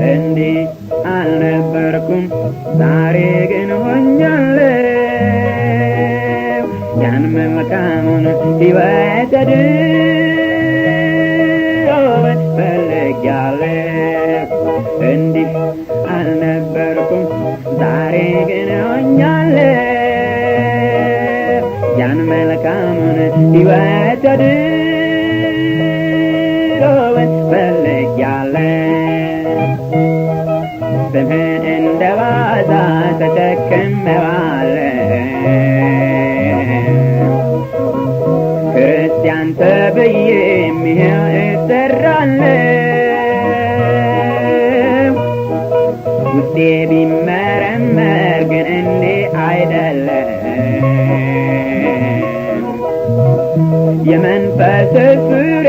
እንዲህ አልነበርኩም ዛሬ ግን ሆኛለሁ ያን መልካሙን ሕይወት ድሮውን ፈልጌያለሁ እንዲህ አልነበርኩም ዛሬ ግን ሆኛለሁ ያን መልካሙን ሕይወት ድሮውን ፈልጌያለሁ ስምህን እንደ ዋዛ ተሸክሜዋለሁ ክርስቲያን ተብዬ ይኸው እጠራለሁ ውስጤ ቢመረመር ግን እንዲህ አይደለም የመንፈስ ፍሬ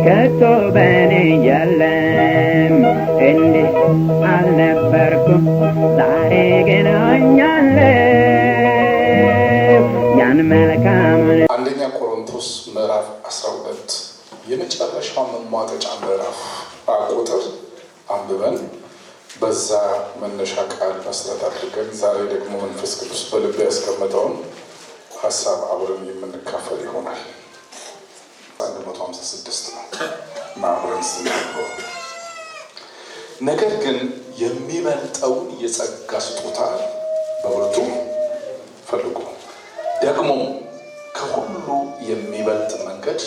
ከቶ በኔ የለም እንዲህ አልነበርኩም ዛሬ ግን ሆኛለሁ ያን መልካሙን አንደኛ ቆሮንቶስ ምዕራፍ 12 የመጨረሻው መሟገጫ ምዕራፍ ቁጥር አንብበን በዛ መነሻ ቃል መሰረት አድርገን ዛሬ ደግሞ መንፈስ ቅዱስ በልብ ያስቀመጠውን ሀሳብ አብረን የምንካፈል ይሆናል። 156 ነው ማብረን ስንጀምረው ነገር ግን የሚበልጠውን የጸጋ ስጦታ በብርቱ ፈልጉ ደግሞ ከሁሉ የሚበልጥ መንገድ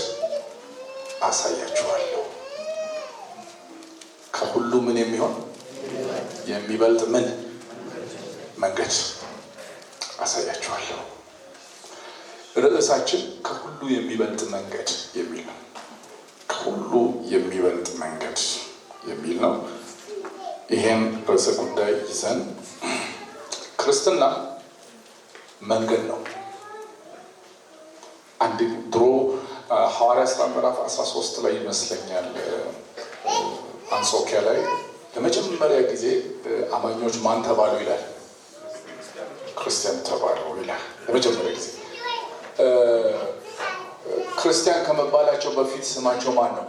አሳያችኋለሁ። ከሁሉ ምን የሚሆን የሚበልጥ ምን መንገድ አሳያችኋለሁ። ርዕሳችን ከሁሉ የሚበልጥ መንገድ የሚል ነው። ከሁሉ የሚበልጥ መንገድ የሚል ነው። ይሄን ርዕሰ ጉዳይ ይዘን ክርስትና መንገድ ነው። አንድ ድሮ ሐዋርያት ሥራ ምዕራፍ 13 ላይ ይመስለኛል አንጾኪያ ላይ ለመጀመሪያ ጊዜ አማኞች ማን ተባሉ ይላል? ክርስቲያን ተባሉ ይላል። ለመጀመሪያ ጊዜ ክርስቲያን ከመባላቸው በፊት ስማቸው ማን ነው?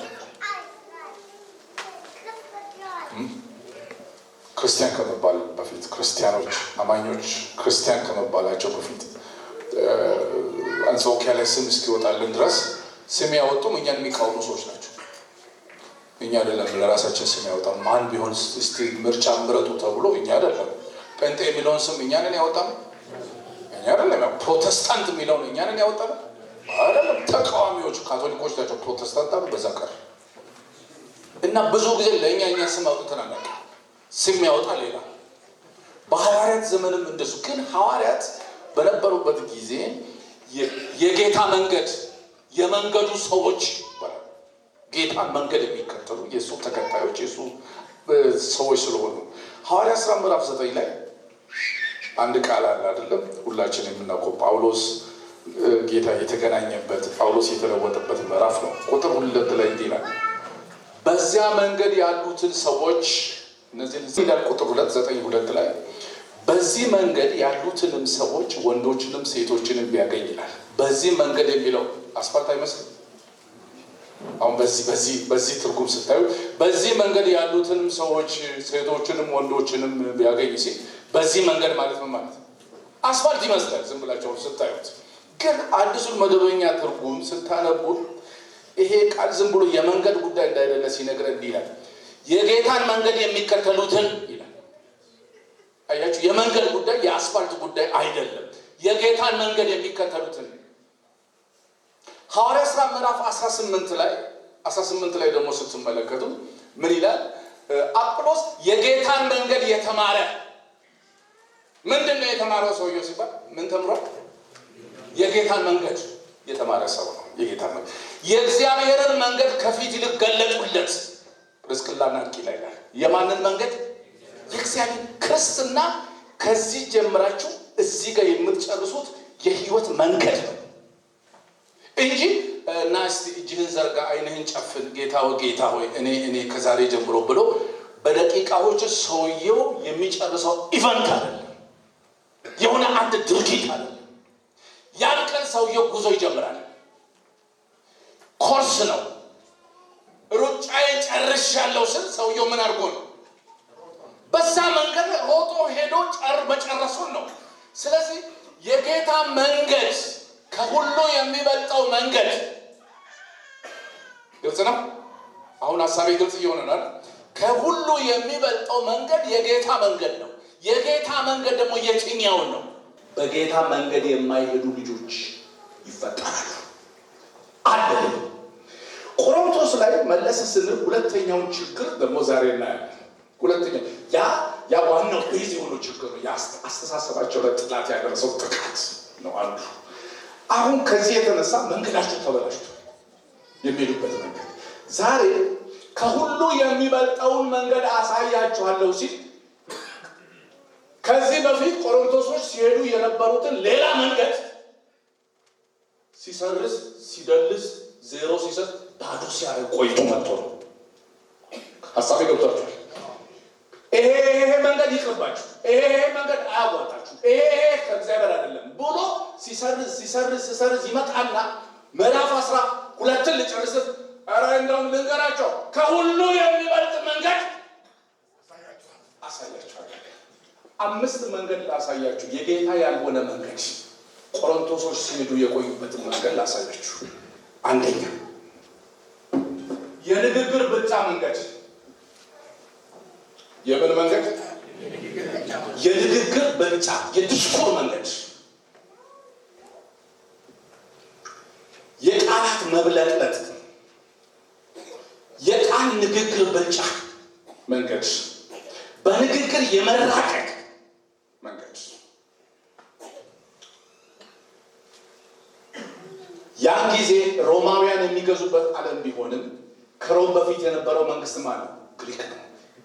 ክርስቲያን ከመባል በፊት ክርስቲያኖች አማኞች ክርስቲያን ከመባላቸው በፊት አንጾኪያ ላይ ስም እስኪወጣልን ድረስ ስም ያወጡም እኛን የሚቃወሙ ሰዎች ናቸው። እኛ አይደለም ለራሳችን ስም ያወጣም። ማን ቢሆን እስቲ ምርጫ ምረጡ ተብሎ እኛ አይደለም። ጴንጤ የሚለውን ስም እኛንን ያወጣም እኛ አይደለም። ፕሮቴስታንት የሚለውን እኛንን ያወጣም አይደለም። ተቃዋሚዎች ካቶሊኮች ናቸው ፕሮቴስታንት አሉ። በዛ ቀር እና ብዙ ጊዜ ለእኛ ስም አውጥተን አናውቅም። ስም ያወጣ ሌላ። በሐዋርያት ዘመንም እንደሱ። ግን ሐዋርያት በነበሩበት ጊዜ የጌታ መንገድ የመንገዱ ሰዎች ጌታን መንገድ የሚከተሉ የሱ ተከታዮች የሱ ሰዎች ስለሆኑ ሐዋርያት ሥራ ምዕራፍ 9 ላይ አንድ ቃል አለ አይደለም? ሁላችን የምናውቀው ጳውሎስ ጌታ የተገናኘበት ጳውሎስ የተለወጠበት ምዕራፍ ነው። ቁጥር 2 ላይ እንዲህ ይላል፣ በዚያ መንገድ ያሉትን ሰዎች እነዚህ ይላል። ቁጥር 2:9 ላይ በዚህ መንገድ ያሉትንም ሰዎች ወንዶችንም ሴቶችንም ቢያገኝ ይላል። በዚህ መንገድ የሚለው አስፋልት አይመስልም? አሁን በዚህ ትርጉም ስታዩ በዚህ መንገድ ያሉትንም ሰዎች ሴቶችንም ወንዶችንም ቢያገኝ ሲል በዚህ መንገድ ማለት ምን ማለት አስፋልት ይመስላል ዝም ብላችሁ ስታዩት። ግን አዲሱን መደበኛ ትርጉም ስታነቡ ይሄ ቃል ዝም ብሎ የመንገድ ጉዳይ እንዳይደለ ሲነግረን እንዲህ ይላል፣ የጌታን መንገድ የሚከተሉትን ይላል። አያችሁ፣ የመንገድ ጉዳይ የአስፋልት ጉዳይ አይደለም። የጌታን መንገድ የሚከተሉትን ሐዋርያት ሥራ ምዕራፍ 18 ላይ ደግሞ ስትመለከቱ ምን ይላል? አጵሎስ የጌታን መንገድ የተማረ ምንድነው የተማረው ሰውየው ሲባል ምን ተምሯል? የጌታን መንገድ የተማረ ሰው ነው። የጌታን መንገድ የእግዚአብሔርን መንገድ ከፊት ይልቅ ገለጡለት። ርስቅላና አቂላ ይላል። የማንን መንገድ? የእግዚአብሔር ክርስትና ከዚህ ጀምራችሁ እዚህ ጋር የምትጨርሱት የህይወት መንገድ ነው እንጂ እና እስቲ እጅህን ዘርጋ አይንህን ጨፍን ጌታ ሆይ እኔ ከዛሬ ጀምሮ ብሎ በደቂቃዎች ሰውየው የሚጨርሰው ኢቨንት አይደለም። የሆነ አንድ ድርጊት አይደለም። ያን ቀን ሰውየው ጉዞ ይጀምራል። ኮርስ ነው። ሩጫዬን ጨርሻለሁ ስል ሰውየው ምን አድርጎ ነው? በዛ መንገድ ሮጦ ሄዶ መጨረሱን ነው። ስለዚህ የጌታ መንገድ ከሁሉ የሚበልጠው መንገድ ግልጽ ነው። አሁን ሀሳቤ ግልጽ እየሆነ ነው። ከሁሉ የሚበልጠው መንገድ የጌታ መንገድ ነው። የጌታ መንገድ ደግሞ የትኛውን ነው? በጌታ መንገድ የማይሄዱ ልጆች ይፈጠራሉ አለ። ቆሮንቶስ ላይ መለስ ስንል ሁለተኛውን ችግር ደግሞ ዛሬ እናያለን። ሁለተኛው ያ ዋናው ቤዝ የሆነው ችግር ነው። አስተሳሰባቸው ላይ ጥላት ያደረሰው ጥቃት ነው አንዱ። አሁን ከዚህ የተነሳ መንገዳቸው ተበላሽቷል። የሚሄዱበት መንገድ ዛሬ ከሁሉ የሚበልጠውን መንገድ አሳያችኋለሁ ሲል ከዚህ በፊት ቆሮንቶሶች ሲሄዱ የነበሩትን ሌላ መንገድ ሲሰርዝ ሲደልስ ዜሮ ሲሰጥ ባዶ ሲያደርግ ቆይቶ መጥቶ ነው። ሀሳቤ ገብቷችኋል? ይሄ መንገድ ይቅርባችሁ፣ ይሄ መንገድ አያዋጣችሁ፣ ይሄ ከእግዚአብሔር አይደለም ብሎ ሲሰርዝ ይመጣና ምዕራፍ 12 ልጨርስት። ኧረ እንደውም ልንገራቸው፣ ከሁሉ የሚበልጥ መንገድ አሳያችኋለሁ። 5 መንገድ ላሳያችሁ። የጌታ ያልሆነ መንገድ ቆሮንቶሶች ሲሄዱ የቆዩበትን መንገድ ላሳያችሁ። አንደኛ የንግግር ብልጫ መንገድ። የምን መንገድ? የንግግር ብልጫ፣ የዲስኮር መንገድ፣ የቃላት መብለጥለጥ፣ የቃል ንግግር ብልጫ መንገድ፣ በንግግር የመራቀቅ መንገድ። ያን ጊዜ ሮማውያን የሚገዙበት ዓለም ቢሆንም ከሮም በፊት የነበረው መንግስት ማለት ግሪክ ነው።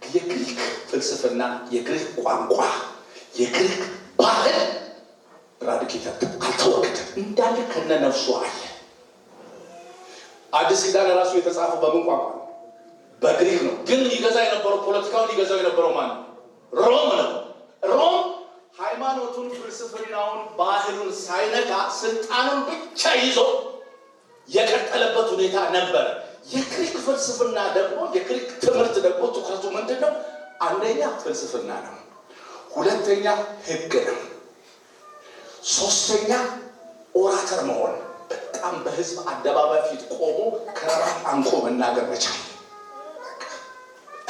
የግሪክ ፍልስፍና፣ የግሪክ ቋንቋ፣ የግሪክ ባህል ራዲኬት አልተወገደም። እንዳለ ከነነፍሱ አለ። አዲስ ኪዳን ራሱ የተጻፈው በምን ቋንቋ ነው? በግሪክ ነው። ግን ይገዛ የነበረው ፖለቲካውን ይገዛው የነበረው ማን ነው? ሮም ነው። ሮም ሃይማኖቱን፣ ፍልስፍናውን፣ ባህሉን ሳይነካ ስልጣኑን ብቻ ይዞ የቀጠለበት ሁኔታ ነበር። የግሪክ ፍልስፍና ደግሞ የግሪክ ትምህርት ደግሞ ትኩረቱ ምንድን ነው? አንደኛ ፍልስፍና ነው። ሁለተኛ ህግ ነው። ሶስተኛ ኦራተር መሆን፣ በጣም በህዝብ አደባባይ ፊት ቆሞ ከራራት አንቆ መናገር መቻል።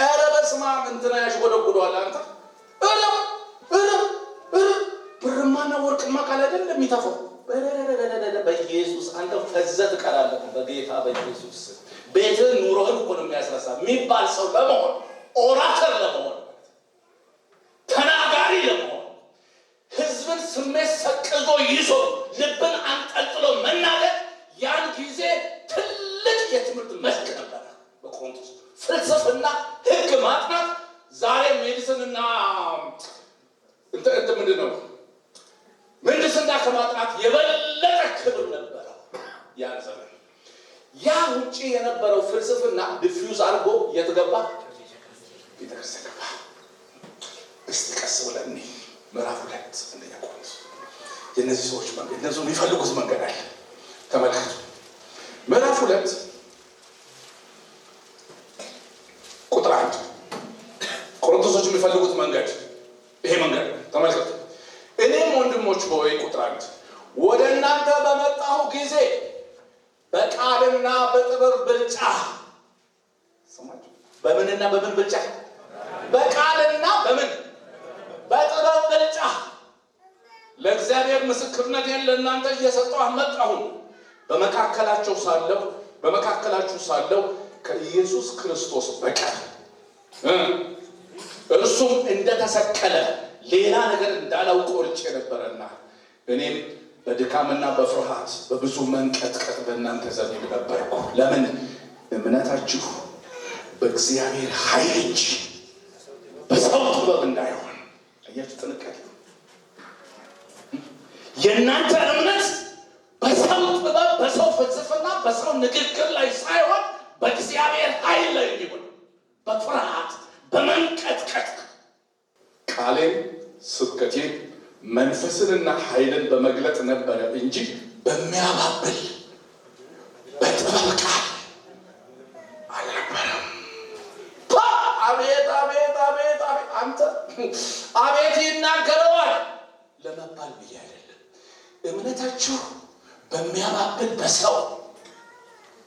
ኧረ በስመ አብ እንትና ያሽጎደጉደዋል። አንተ ብርማና ወርቅማ ካል አይደል የሚተፋው? በኢየሱስ አንተ ፈዘህ ትቀራለህ። በጌታ በኢየሱስ ቤትህን ኑሮህን እኮ ነው የሚያስረሳ የሚባል ሰው ለመሆን፣ ኦራተር ለመሆን፣ ተናጋሪ ለመሆን፣ ህዝብን ስሜት ሰቅዞ ይዞ ልብን አንጠልጥሎ መናገር ያን ጊዜ ትልቅ የትምህርት መስክ ነበረ በቆሮንቶስ። ፍልስፍና፣ ህግ ማጥናት ዛሬ ሜዲሲንና ምንድን ነው ምህንድስና ከማጥናት የበለጠ ክብር ነበረው ያን ዘመን። ያ ውጭ የነበረው ፍልስፍና ዲፊውዝ አድርጎ የተገባ ቤተክርስቲያን ገባ። እስቲ ቀስ ብለን ምዕራፍ 2 አንደኛ ቆሮንቶስ የእነዚህ ሰዎች መንገድ፣ እነዚህ የሚፈልጉት መንገድ አለ። ተመልከቱ። ምዕራፍ 2 ቁጥር 1 ቆሮንቶሶች የሚፈልጉት መንገድ ይሄ መንገድ ተመልከቱ። እኔም ወንድሞች ሆይ ቁጥር 1 ወደ እናንተ በመጣሁ ጊዜ በቃልና በጥበብ ብልጫ። በምንና በምን ብልጫ? በቃልና በምን? በጥበብ ብልጫ ለእግዚአብሔር ምስክርነቴን ለእናንተ እየሰጠሁ አመጣሁ። በመካከላችሁ ሳለሁ ከኢየሱስ ክርስቶስ በቀር እርሱም እንደተሰቀለ ሌላ ነገር እንዳላውቅ ቆርጬ ነበረና እኔም በድካምና በፍርሃት በብዙ መንቀጥቀጥ በእናንተ ዘንድ ነበርኩ። ለምን? እምነታችሁ በእግዚአብሔር ኃይል እንጂ በሰው ጥበብ እንዳይሆን። አያችሁ ጥንቃቄ። የእናንተ እምነት በሰው ጥበብ፣ በሰው ፍልስፍና፣ በሰው ንግግር ላይ ሳይሆን በእግዚአብሔር ኃይል ላይ እንዲሆን፣ በፍርሃት በመንቀጥቀጥ ቃሌም ስብከቴም መንፈስን እውነትንና ኃይልን በመግለጥ ነበረ እንጂ በሚያባብል በጥበብ ቃል አልነበረም። አቤት አቤት አቤት አቤት! አንተ አቤት ይናገረዋል ለመባል ብዬ አይደለም። እምነታችሁ በሚያባብል በሰው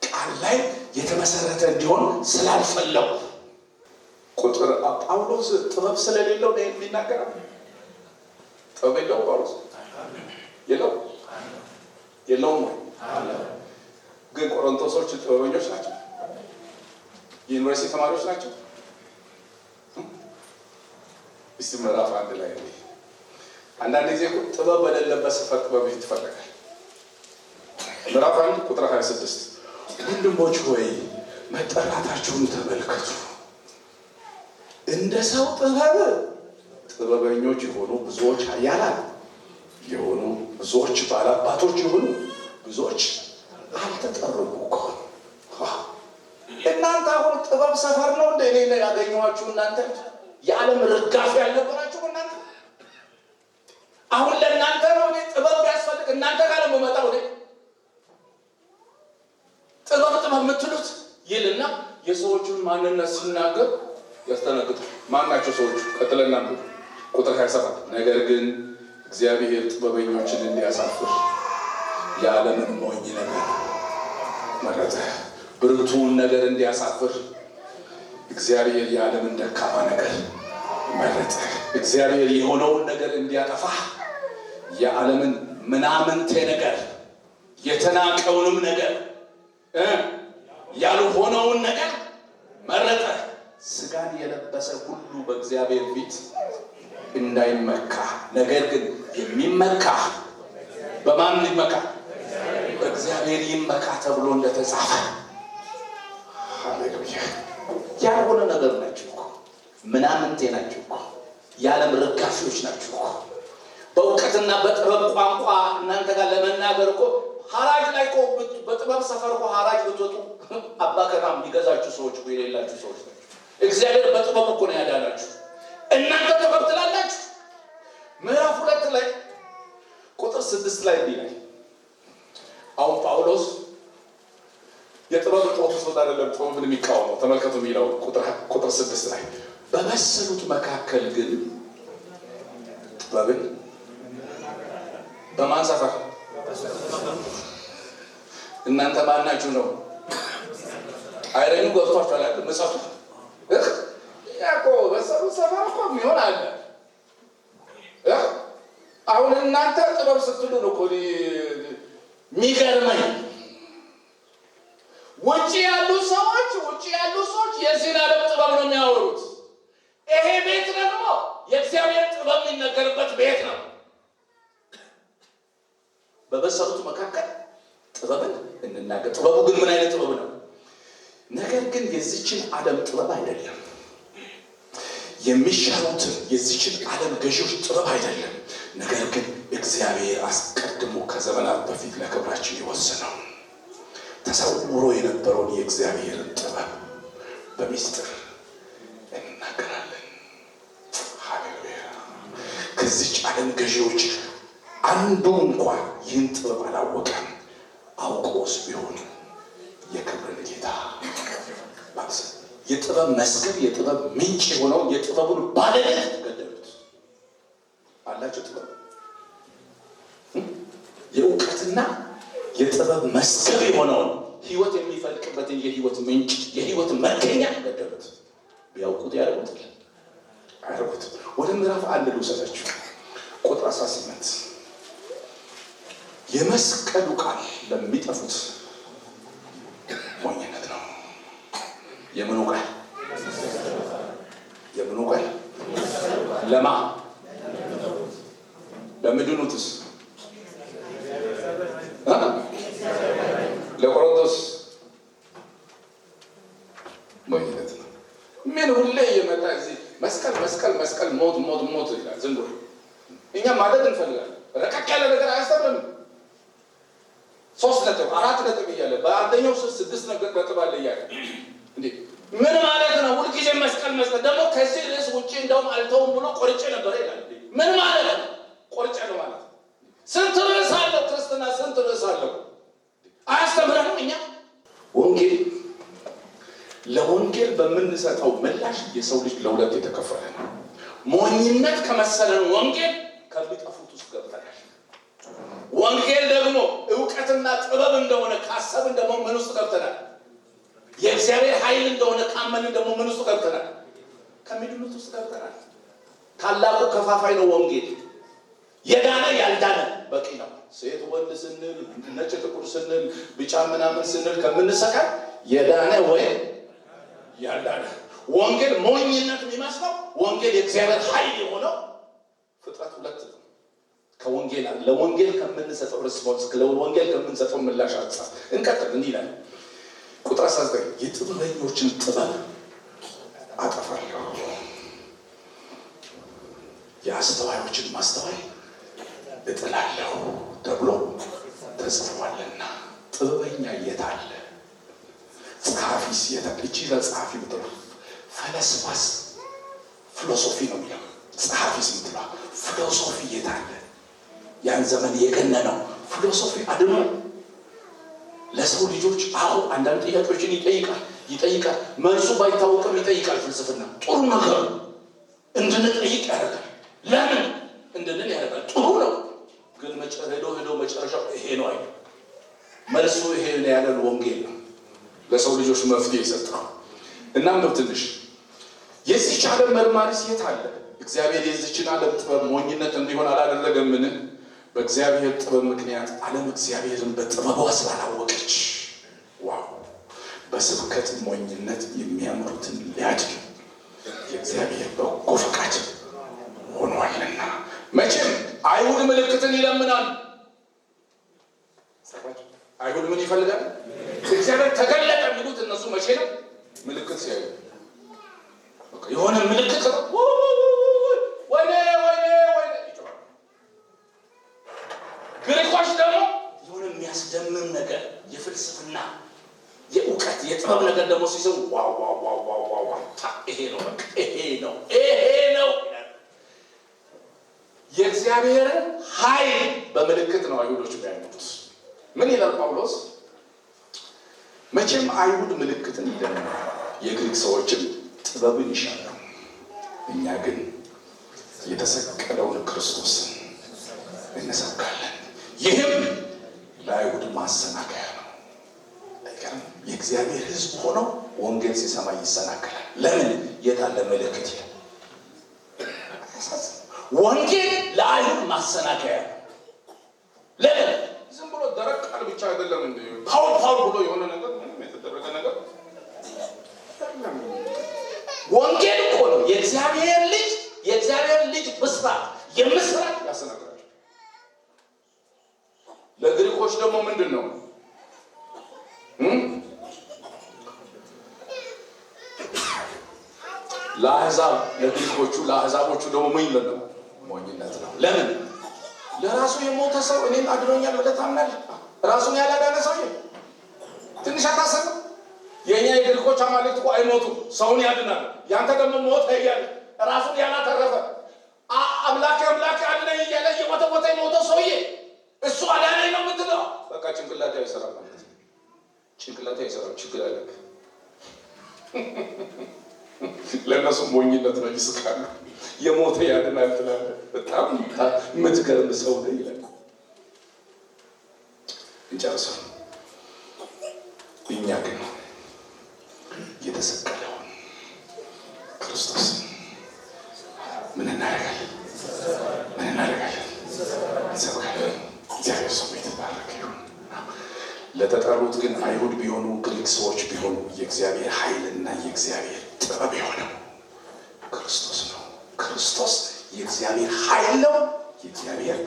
ቃል ላይ የተመሰረተ እንዲሆን ስላልፈለጉ ቁጥር ጳውሎስ ጥበብ ስለሌለው ነው የሚናገረው። ጥበብ የለው ጳውሎስ የለውም ወይ? ግን ቆሮንቶሶች ጥበበኞች ናቸው። የዩኒቨርሲቲ ተማሪዎች ናቸው። እስቲ ምዕራፍ 1 ላይ አንዳንድ ጊዜ ጥበብ በሌለበት ስፍራ ጥበብ ይፈለጋል። ምዕራፍ 1 ቁጥር 26 ወንድሞች ሆይ መጠራታችሁን ተመልከቱ፣ እንደ ሰው ጥበብ ጥበበኞች የሆኑ ብዙዎች፣ ኃያላን የሆኑ ብዙዎች፣ ባላባቶች የሆኑ ብዙዎች አልተጠሩም እኮ። እናንተ አሁን ጥበብ ሰፈር ነው እንደ እኔ ያገኘኋችሁ። እናንተ የዓለም ርጋፊ ያልነበራችሁ እናንተ አሁን ለእናንተ ነው እኔ ጥበብ ቢያስፈልግ እናንተ ጋር ለመመጣው እኔ ጥበብ የምትሉት ይልና የሰዎቹን ማንነት ሲናገር ያስተናግጣል። ማናቸው ሰዎቹ? ቀጥለና ቁጥር 27 ነገር ግን እግዚአብሔር ጥበበኞችን እንዲያሳፍር የዓለምን ሞኝ ነገር መረጠ። ብርቱውን ነገር እንዲያሳፍር እግዚአብሔር የዓለምን ደካማ ነገር መረጠ። እግዚአብሔር የሆነውን ነገር እንዲያጠፋ የዓለምን ምናምንቴ ነገር፣ የተናቀውንም ነገር፣ ያልሆነውን ነገር መረጠ። ስጋን የለበሰ ሁሉ በእግዚአብሔር ፊት እንዳይመካ፣ ነገር ግን የሚመካ በማን ይመካ? በእግዚአብሔር ይመካ ተብሎ እንደተጻፈ። ሃሌሉያ! ያልሆነ ነገር ናቸው እኮ፣ ምናምንቴ ናቸው እኮ፣ የዓለም ርጋፊዎች ናቸው እኮ። በእውቀትና በጥበብ ቋንቋ እናንተ ጋር ለመናገር እኮ ሐራጅ ላይ እኮ በጥበብ ሰፈር እኮ ሐራጅ ብትወጡ አባከራም የሚገዛችሁ ሰዎች እኮ የሌላችሁ ሰዎች ናቸው። እግዚአብሔር በጥበብ እኮ ነው ያዳናችሁ። እናንተ ጥበብ ትላላችሁ። ምዕራፍ 2 ላይ ቁጥር 6 ላይ እንዲህ አሁን ጳውሎስ የጥበብ እጦት ውስጥ አይደለም ጥበብን የሚቃወመው። ተመልከቱ የሚለው ቁጥር 6 ላይ በመሰሉት መካከል ግን ጥበብን በማን ሰፈር? እናንተ ማናችሁ ነው? አይረኙ ገብቷችኋል አይደል? መጻፉ ያቆ በሰሩ ሰፈር እኮ የሚሆን አለ። አሁን እናንተ ጥበብ ስትሉ ነው እኮ የሚገርመኝ። ውጪ ያሉ ሰዎች የዚህን ዓለም ጥበብ ነው የሚያወሩት። ይሄ ቤት ደግሞ የእግዚአብሔር ጥበብ የሚነገርበት ቤት ነው። በበሰሉት መካከል ጥበብን እንናገር። ጥበቡ ግን ምን አይነት ጥበብ ነው? ነገር ግን የዚችን ዓለም ጥበብ አይደለም። የሚሻሩትን የዚችን ዓለም ገዢዎች ጥበብ አይደለም። ነገር ግን እግዚአብሔር አስቀድሞ ከዘመናት በፊት ለክብራችን የወሰነው ተሰውሮ የነበረውን የእግዚአብሔርን ጥበብ በሚስጥር እንናገራለን። ሃሌሉያ! ከዚች ዓለም ገዢዎች አንዱ እንኳን ይህን ጥበብ አላወቀም። አውቆስ ቢሆን የክብርን ጌታ የጥበብ መስገብ የጥበብ ምንጭ የሆነው የጥበቡን ባለቤት ገደሉት። አላቸው ጥበብ የእውቀትና የጥበብ መስገብ የሆነውን ሕይወት የሚፈልቅበትን የሕይወት ምንጭ የሕይወት መገኛ ገደሉት። ቢያውቁት ያደረጉት። ወደ ምዕራፍ 1 ልውሰዳችሁ። ቁጥር 18 የመስቀሉ ቃል ለሚጠፉት ሞኝነት ነው። የምኑ ቃል ለማ ለምድኑትስ ለቆሮንቶስ ሞኝነት ነው። ምን ሁሌ እየመጣ እዚህ መስቀል ሞት ይላል። ዝም ብሎ እኛም ማደግ እንፈልጋለን። ረቀቅ ያለ ነገር አያስተምርም። 3 ነጥብ 4 ነጥብ እያለ በአንደኛው 6 ነጥብ አለ እያለ እንዴ ምን ማለት ነው? ሁልጊዜ መስቀል ደግሞ ከዚህ ርዕስ ውጪ እንደውም አልተውም ብሎ ቆርጬ ነበር ይላል። ምን ማለት ነው? ቆርጬ ነው ማለት ስንትና ስንት ርዕስ አለው። አያስተምረንም። እኛ ወንጌል ለወንጌል በምንሰጠው ምላሽ የሰው ልጅ ለሁለት የተከፈለ ነው። ሞኝነት ከመሰለን ወንጌል ከሚጠፉት ውስጥ ገብተናል። ወንጌል ደግሞ እውቀትና ጥበብ እንደሆነ ካሰብን ደግሞ ምን ውስጥ ገብተናል? የእግዚአብሔር ኃይል እንደሆነ ካመንን ደግሞ ምን ውስጥ ገብተናል? ከሚድኑት ውስጥ ገብተናል። ታላቁ ከፋፋይ ነው ወንጌል። የዳነ ያልዳነ በቂ ነው። ሴት ወንድ ስንል፣ ነጭ ጥቁር ስንል፣ ቢጫ ምናምን ስንል ከምንሰቃይ የዳነ ወይም ያልዳነ ወንጌል ሞኝነት የሚመስለው ወንጌል የእግዚአብሔር ኃይል የሆነው ፍጥረት ሁለት ነው። ከወንጌል ለወንጌል ከምንሰጠው ሪስፖንስ ለወንጌል ከምንሰጠው ምላሽ አንጻር እንቀጥል። እንዲህ ይላል ቁጥር 19 የጥበበኞችን ጥበብ አጠፋለሁ፣ የአስተዋዮችን ማስተዋይ እጥላለሁ ተብሎ ተጽፏልና። ጥበበኛ የት አለ? ጸሐፊስ የት አለ? እቺ ጸሐፊ ምትለው ፈለስፋስ ፊሎሶፊ ነው የሚለው። ጸሐፊስ ምትለው ፊሎሶፊ የት አለ? ያን ዘመን የገነነው ፊሎሶፊ አድኖ ለሰው ልጆች አሁን አንዳንድ ጥያቄዎችን ይጠይቃል። መልሱ ባይታወቅም ይጠይቃል። ፍልስፍና ጥሩ ነገር እንድንጠይቅ ያደርጋል። ለምን እንድንል ያደርጋል። ጥሩ ነው። ግን ሄዶ መጨረሻው ይሄ ነው አይደል? መልሱ ይሄ ነው ያለን ወንጌል ነው ለሰው ልጆች መፍትሄ የሰጠው። እናም ነው ትንሽ የዚህች ዓለም መርማሪስ የት አለ? እግዚአብሔር የዚህችን ዓለም ጥበብ ሞኝነት እንዲሆን አላደረገምን? በእግዚአብሔር ጥበብ ምክንያት ዓለም እግዚአብሔርን በጥበቧ ስላላወቀች፣ ዋው በስብከት ሞኝነት የሚያምሩትን ሊያድን የእግዚአብሔር በጎ ፈቃድ ሆኗልና። መቼም አይሁድ ምልክትን ይለምናል። አይሁድ ምን ይፈልጋል? እግዚአብሔር ተገለጠ የሚሉት እነሱ መቼ ነው? ምልክት ሲያዩ የሆነ ምልክት ወይኔ ይጮሃል። ግሪኮች ደግሞ የሆነ የሚያስደምም ነገር የፍልስፍና የእውቀት የጥበብ ነገር ደግሞ ሲሰው ዋው ይሄ ነው በቃ ይሄ ነው። የእግዚአብሔርን ኃይል በምልክት ነው አይሁዶች የሚያዩት። ምን ይላል ጳውሎስ? መቼም አይሁድ ምልክትን ይለምናሉ፣ የግሪክ ሰዎችም ጥበብን ይሻሉ። እኛ ግን የተሰቀለውን ክርስቶስን እንሰብካለን። ይህም ለአይሁድ ማሰናከያ ነው። የእግዚአብሔር ሕዝብ ሆነው ወንጌል ሲሰማ ይሰናከላል። ለምን? የታለ ምልክት ይላል። ወንጌል ለአይሁድ ማሰናከያ ነው። ለምን? ዝም ብሎ ደረቅ ቃል ብቻ አይደለም። እንደ ፓወር ብሎ የሆነ ነገር ምንም የተደረገ ነገር ወንጌል እኮ ነው። የእግዚአብሔር ልጅ ብስራት የምስራት ያሰናክላቸው። ለግሪኮች ደግሞ ምንድን ነው? ለአሕዛብ ለግሪኮቹ ለአሕዛቦቹ ደግሞ ሞኝነት ነው። ሞኝነት ነው። ለምን? ለራሱ የሞተ ሰው እኔን አድኖኛል ብለህ ታምናለህ? ራሱን ያላዳነ ሰው ትንሽ አታሰብም? የኛ የግሪኮች አማልክት እኮ አይሞቱም፣ ሰውን ያድናል። ያንተ ደግሞ ሞተ እያለ ራሱን ያላተረፈ አምላኬ አድነኝ እያለ የሞተ የሞተው ሰውዬ እሱ አዳነኝ ነው የምትለው? በቃ ጭንቅላቴ አይሰራም ማለት ነው። ጭንቅላቴ አይሰራም፣ ችግር አለብህ። ለእነሱ ሞኝነት ነው፣ ይስቃሉ። የሞተ ያድናል ትላለህ። በጣም የምትገርም ሰው ነው ይላል። እንጨርሰው። እኛ ግን የተሰቀለውን ክርስቶስ ምን እናደርጋለን? እንሰብካለን። እግዚአብሔር ስሙ የተባረከ ይሁን። ለተጠሩት ግን አይሁድ ቢሆኑ ግሪክ ሰዎች ቢሆኑ የእግዚአብሔር ኃይልና የእግዚአብሔር ጥበብ የሆነው ክርስቶስ ነው። ክርስቶስ የእግዚአብሔር ኃይል ነው፣ የእግዚአብሔር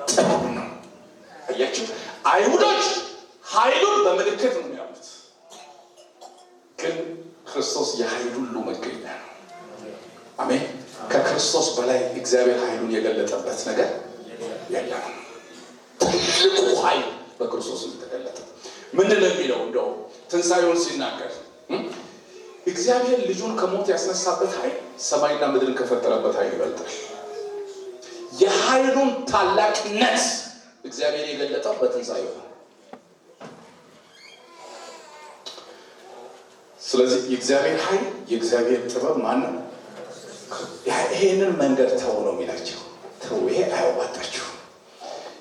ጥበብ ነው። አያችሁ፣ አይሁዶች ኃይሉን በምልክት ነው የሚያዩት፣ ግን ክርስቶስ የኃይል ሁሉ መገኛ ነው። አሜን። ከክርስቶስ በላይ እግዚአብሔር ኃይሉን የገለጠበት ነገር የለም። ትልቁ ኃይል በክርስቶስ የተገለጠ ምንድን ነው የሚለው? እንደው ትንሣኤውን ሲናገር እግዚአብሔር ልጁን ከሞት ያስነሳበት ኃይል ሰማይና ምድርን ከፈጠረበት ኃይል ይበልጣል። የኃይሉን ታላቅነት እግዚአብሔር የገለጠው በትንሣኤው ነው። ስለዚህ የእግዚአብሔር ኃይል የእግዚአብሔር ጥበብ ማነው? ይሄንን መንገድ ተው ነው የሚላቸው። ተው፣ ይሄ አያዋጣችሁም።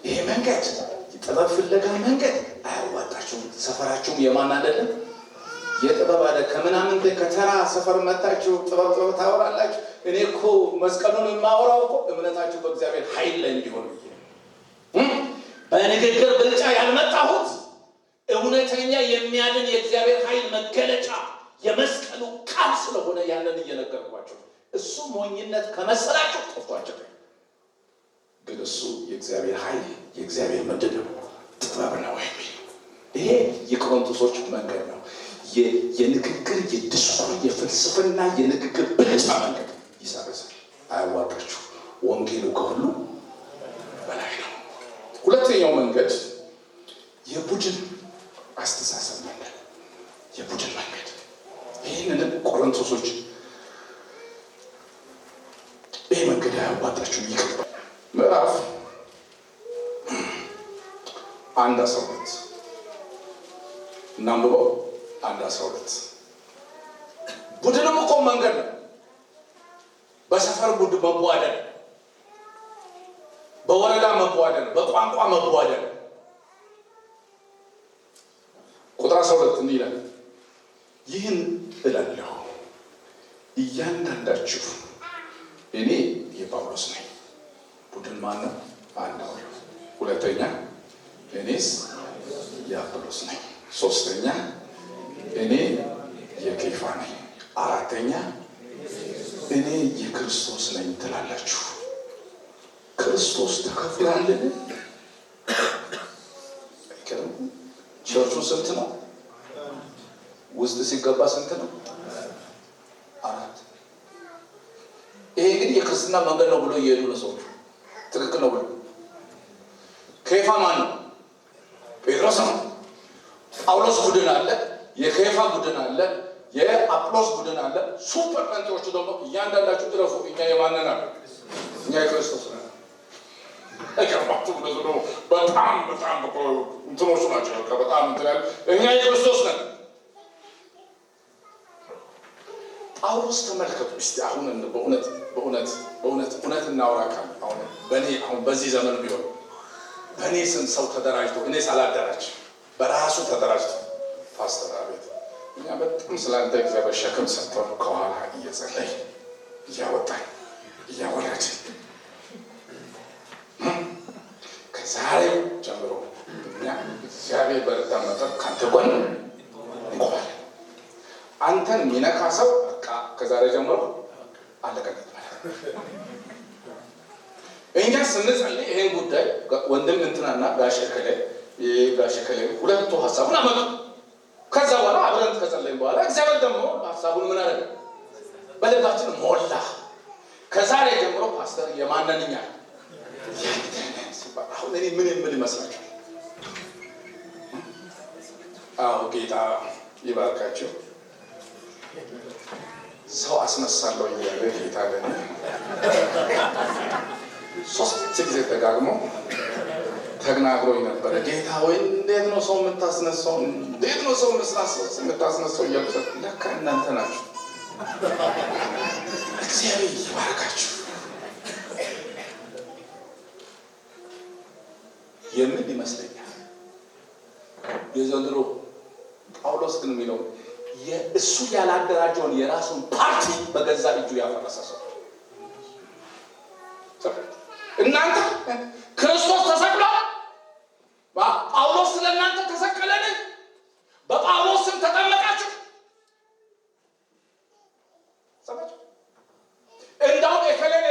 ይሄ መንገድ የጥበብ ፍለጋ መንገድ አያዋጣችሁም። ሰፈራችሁም የማን አይደለም? የጥበብ አለ። ከምናምን ከተራ ሰፈር መጣችሁ ጥበብ ታወራላችሁ። እኔ እኮ መስቀሉን የማወራው እኮ እምነታችሁ በእግዚአብሔር ኃይል ላይ እንዲሆን በንግግር ብልጫ ያልመጣሁት እውነተኛ የሚያድን የእግዚአብሔር ኃይል መገለጫ የመስቀሉ ቃል ስለሆነ ያንን እየነገርኳቸው። እሱ ሞኝነት ከመሰላችሁ ጠፍቷቸው፣ ግን እሱ የእግዚአብሔር ኃይል የእግዚአብሔር ምንድን ነው? ጥበብ ነው የሚል ይሄ የቆሮንቶሶች መንገድ ነው። የንግግር የድስኩር የፍልስፍና የንግግር ብልጫ መንገድ ይሰርዛል። አያዋጣችሁ። ወንጌሉ ከሁሉ በላይ ነው። ሁለተኛው መንገድ የቡድን አስተሳሰብ መንገድ፣ የቡድን መንገድ። ይህንን ቆሮንቶሶች ይህ መንገድ አያዋጣችሁም ይቀርባል። ምዕራፍ 1:12 እናንብበው። 1:12 ቡድንም እኮ መንገድ ነው። በሰፈር ቡድን መቧደን፣ በወረዳ መቧደን፣ በቋንቋ መቧደን። ቁጥር 12 እንዲህ ይላል፣ ይህን እላለሁ እያንዳንዳችሁ እኔ የጳውሎስ ነኝ። ቡድን ማነው? አንደው። ሁለተኛ እኔስ የአጵሎስ ነኝ። ሶስተኛ እኔ የኬፋ ነኝ። አራተኛ እኔ የክርስቶስ ነኝ ትላላችሁ። ክርስቶስ ተከፍሏልን? ቸርቹ ስንት ነው? ውስጥ ሲገባ ስንት ነው? 4። ይሄ እንግዲህ የክርስትና መንገድ ነው ብሎ እየሄዱ ነው ሰዎች። ትክክል ነው ብሎ ኬፋ ማን ነው? ጴጥሮስ ነው። ጳውሎስ ቡድን አለ፣ የኬፋ ቡድን አለ፣ የአጵሎስ ቡድን አለ። ሱፐር ጴንጤዎቹ ደግሞ እያንዳንዳችሁ ድረሱ። እኛ የማንን አለ? እኛ የክርስቶስ ነን። እቀባችሁ ብሎ በጣም እንትኖቹ ናቸው። በጣም እንትላል። እኛ የክርስቶስ ነን። ጳውሎስ ተመልከቱ እስቲ። አሁን በእውነት እናውራ ካል አሁን በዚህ ዘመን ቢሆን በእኔ ስም ሰው ተደራጅቶ እኔ ሳላደራጅ በራሱ ተደራጅቶ ፓስተር አቤት እኛ በጣም ስላንተ እግዚአብሔር ሸክም ሰጥቶን ከኋላ እየጸለይ እያወጣኝ እያወረድ ከዛሬ ጀምሮ እኛ እግዚአብሔር በረታ መጠን ካንተ ጎን እንቆማለን። አንተን የሚነካ ሰው በቃ ከዛሬ ጀምሮ አለቀለት ማለት ነው። እኛ ስንጸልይ ይሄን ጉዳይ ወንድም እንትናና ጋሽ ከሌ ሁለቱ ሀሳቡን አመጡ። ከዛ በኋላ አብረን ከጸለይን በኋላ እግዚአብሔር ደግሞ ሀሳቡን ምን አደረገ? በልባችን ሞላ። ከዛሬ ጀምሮ ፓስተር የማንነኛ አሁን እኔ ምን ይመስላችኋል? አዎ ጌታ ይባርካችሁ። ሰው አስነሳለሁ እያለ ጌታ ለኔ 3 ጊዜ ተጋግሞ ተናግሮኝ ነበረ። ጌታ ወይ እንዴት ነው ሰው የምታስነሳው? እንዴት ነው ሰው የምታስነሳው? እያልኩ ለካ እናንተ ናችሁ። እግዚአብሔር ይባርካችሁ። የምን ይመስለኛል የዘንድሮ ጳውሎስ ግን የሚለው እሱ ያላደራጀውን የራሱን ፓርቲ በገዛ እጁ ያፈረሰ ሰው። እናንተ ክርስቶስ ተሰቅሏል። ጳውሎስ ስለ እናንተ ተሰቀለን። በጳውሎስ ስም ተጠመቃችሁ። እንዳውም የከለን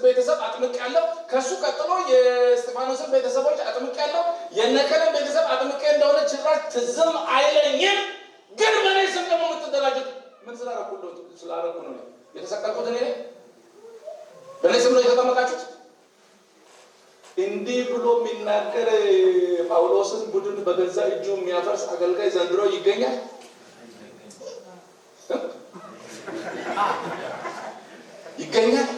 ቤተሰብ አጥምቅ ያለው ከሱ ቀጥሎ የእስጢፋኖስን ቤተሰቦች አጥምቅ ያለው የነከለን ቤተሰብ አጥምቄ እንደሆነ ጭራሽ ትዝም አይለኝም። ግን በእኔ ስም ደግሞ የምትደራጁት ምን ስላረኩ ነው የተሰቀልኩት? እኔ በእኔ ስም ነው የተጠመቃችሁት። እንዲህ ብሎ የሚናገር ጳውሎስን ቡድን በገዛ እጁ የሚያፈርስ አገልጋይ ዘንድሮ ይገኛል? ይገኛል?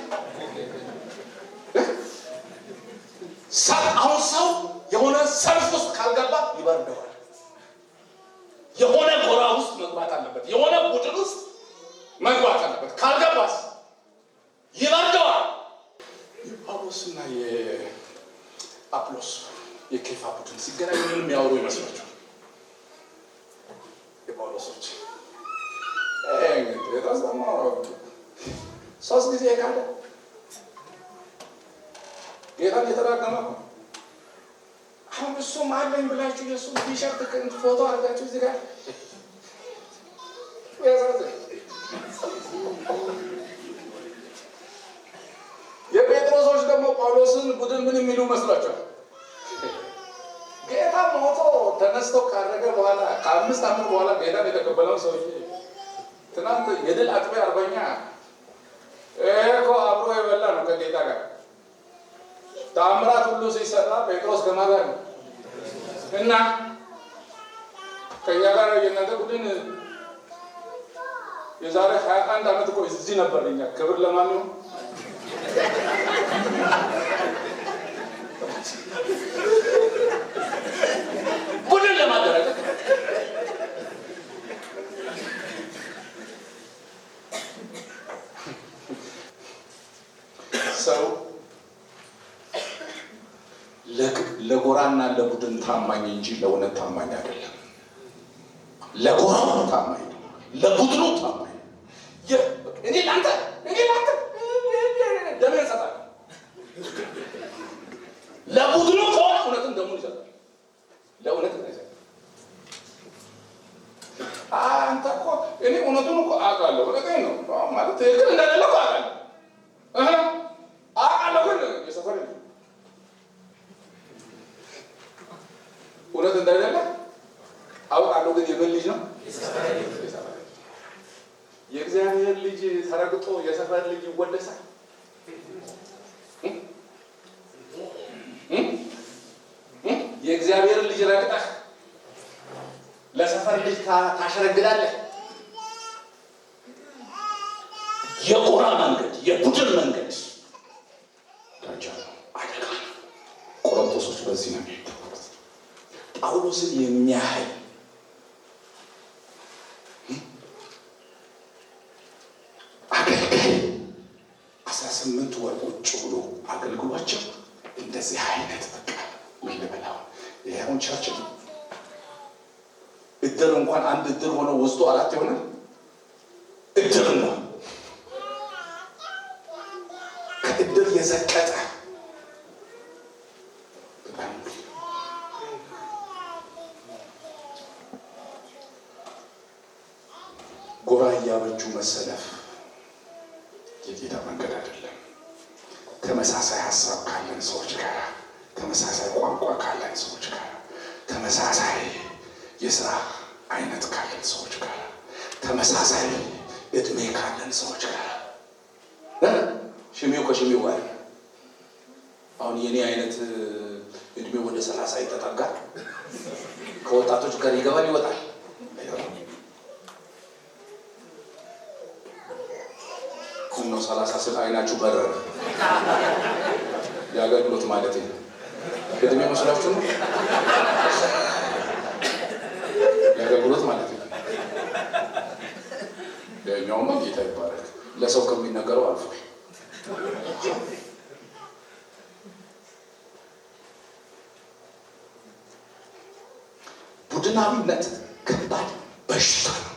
አሁን ሰው የሆነ ሰልፍ ውስጥ ካልገባ ይበርደዋል። የሆነ ጎራ ውስጥ መግባት አለበት። የሆነ ቡድን ውስጥ መግባት አለበት። ካልገባስ ይበርደዋል። የጳውሎስና የአጵሎስ የኬፋ ቡድን ሲገናኙ ምን የሚያወሩ ይመስላችኋል? የጳውሎሶች ሶስት ጊዜ ካለ ጌታን የተራገመ ነው። አሁን እሱም አለኝ ብላችሁ የእሱን ቲሸርት ፎቶ አድርጋችሁ እዚህ ጋር የጴጥሮሶች ደግሞ ጳውሎስን ቡድን ምን የሚሉ መስሏቸዋል? ጌታ ሞቶ ተነስቶ ካረገ በኋላ ከ5 ዓመት በኋላ ጌታን የተቀበለው ሰውዬ ትናንት የድል አጥቢያ አርበኛ እኮ አብሮ የበላ ነው ከጌታ ጋር ተአምራት ሁሉ ሲሰራ ጴጥሮስ ከማን ጋር ነው? እና ከኛ ጋር የእናንተ ቡድን የዛሬ 21 ዓመት እኮ እዚህ ነበር። እኛ ክብር ለማን ነው? ቡድን ለማደራጀት ሰው ለጎራና ለቡድን ታማኝ እንጂ ለእውነት ታማኝ አይደለም። ለጎራው ታማኝ ነው፣ ለቡድኑ ታማኝ ነው። እኔ ላንተ ደሜን እሰጣለሁ። ለቡድኑ ከሆነ እውነትን ደሙን ይሰጣል። ለእውነት ይሰጣል። አንተ እኮ እኔ እውነቱን እኮ አውቃለሁ። እውነቴን ነው ማለት ትክክል እንደሌለ እኮ አውቃለሁ። ግን የሰፈር እውነት እንደሌለ አውቃለሁ። ግን የምን ልጅ ነው? የእግዚአብሔር ልጅ ተረግጦ የሰፈር ልጅ ይወደሳል? የእግዚአብሔር ልጅ ረግጠህ ለሰፈር ልጅ ታሸረግዳለህ? የጎራ መንገድ፣ የቡድን መንገድ አደጋ ነው። ቆሮንቶሶች በዚህ ነው የሚታወቁት። ጳውሎስን የሚያህል አገልጋይ 18 ወር ቁጭ ብሎ አገልግሏቸው እንደዚህ አይነት በቃ ምን ልበላው ይሄውን ቸርች ነው። እድር እንኳን አንድ እድር ሆኖ ውስጡ 4 ይሆናል። እድር እንኳን ከእድር የዘቀጠ ጎራ እያበጁ መሰለፍ የጌታ መንገድ አይደለም። ተመሳሳይ ሀሳብ ካለን ሰዎች ጋር፣ ተመሳሳይ ቋንቋ ካለን ሰዎች ጋር፣ ተመሳሳይ የስራ አይነት ካለን ሰዎች ጋር፣ ተመሳሳይ እድሜ ካለን ሰዎች ጋር ሽሜው ከሽሜው ጋር አሁን የኔ አይነት እድሜ ወደ 30 ይተጠጋል። ከወጣቶች ጋር ይገባል ይወጣል። ነው 30 ስል አይናችሁ በረረ። የአገልግሎት ማለት ነው። እድሜ መስላችሁ ነው የአገልግሎት ማለት ነው። ያኛውማ ጌታ ይባረክ ለሰው ከሚነገረው አልፎ ቡድናዊነት ከባድ በሽታ ነው።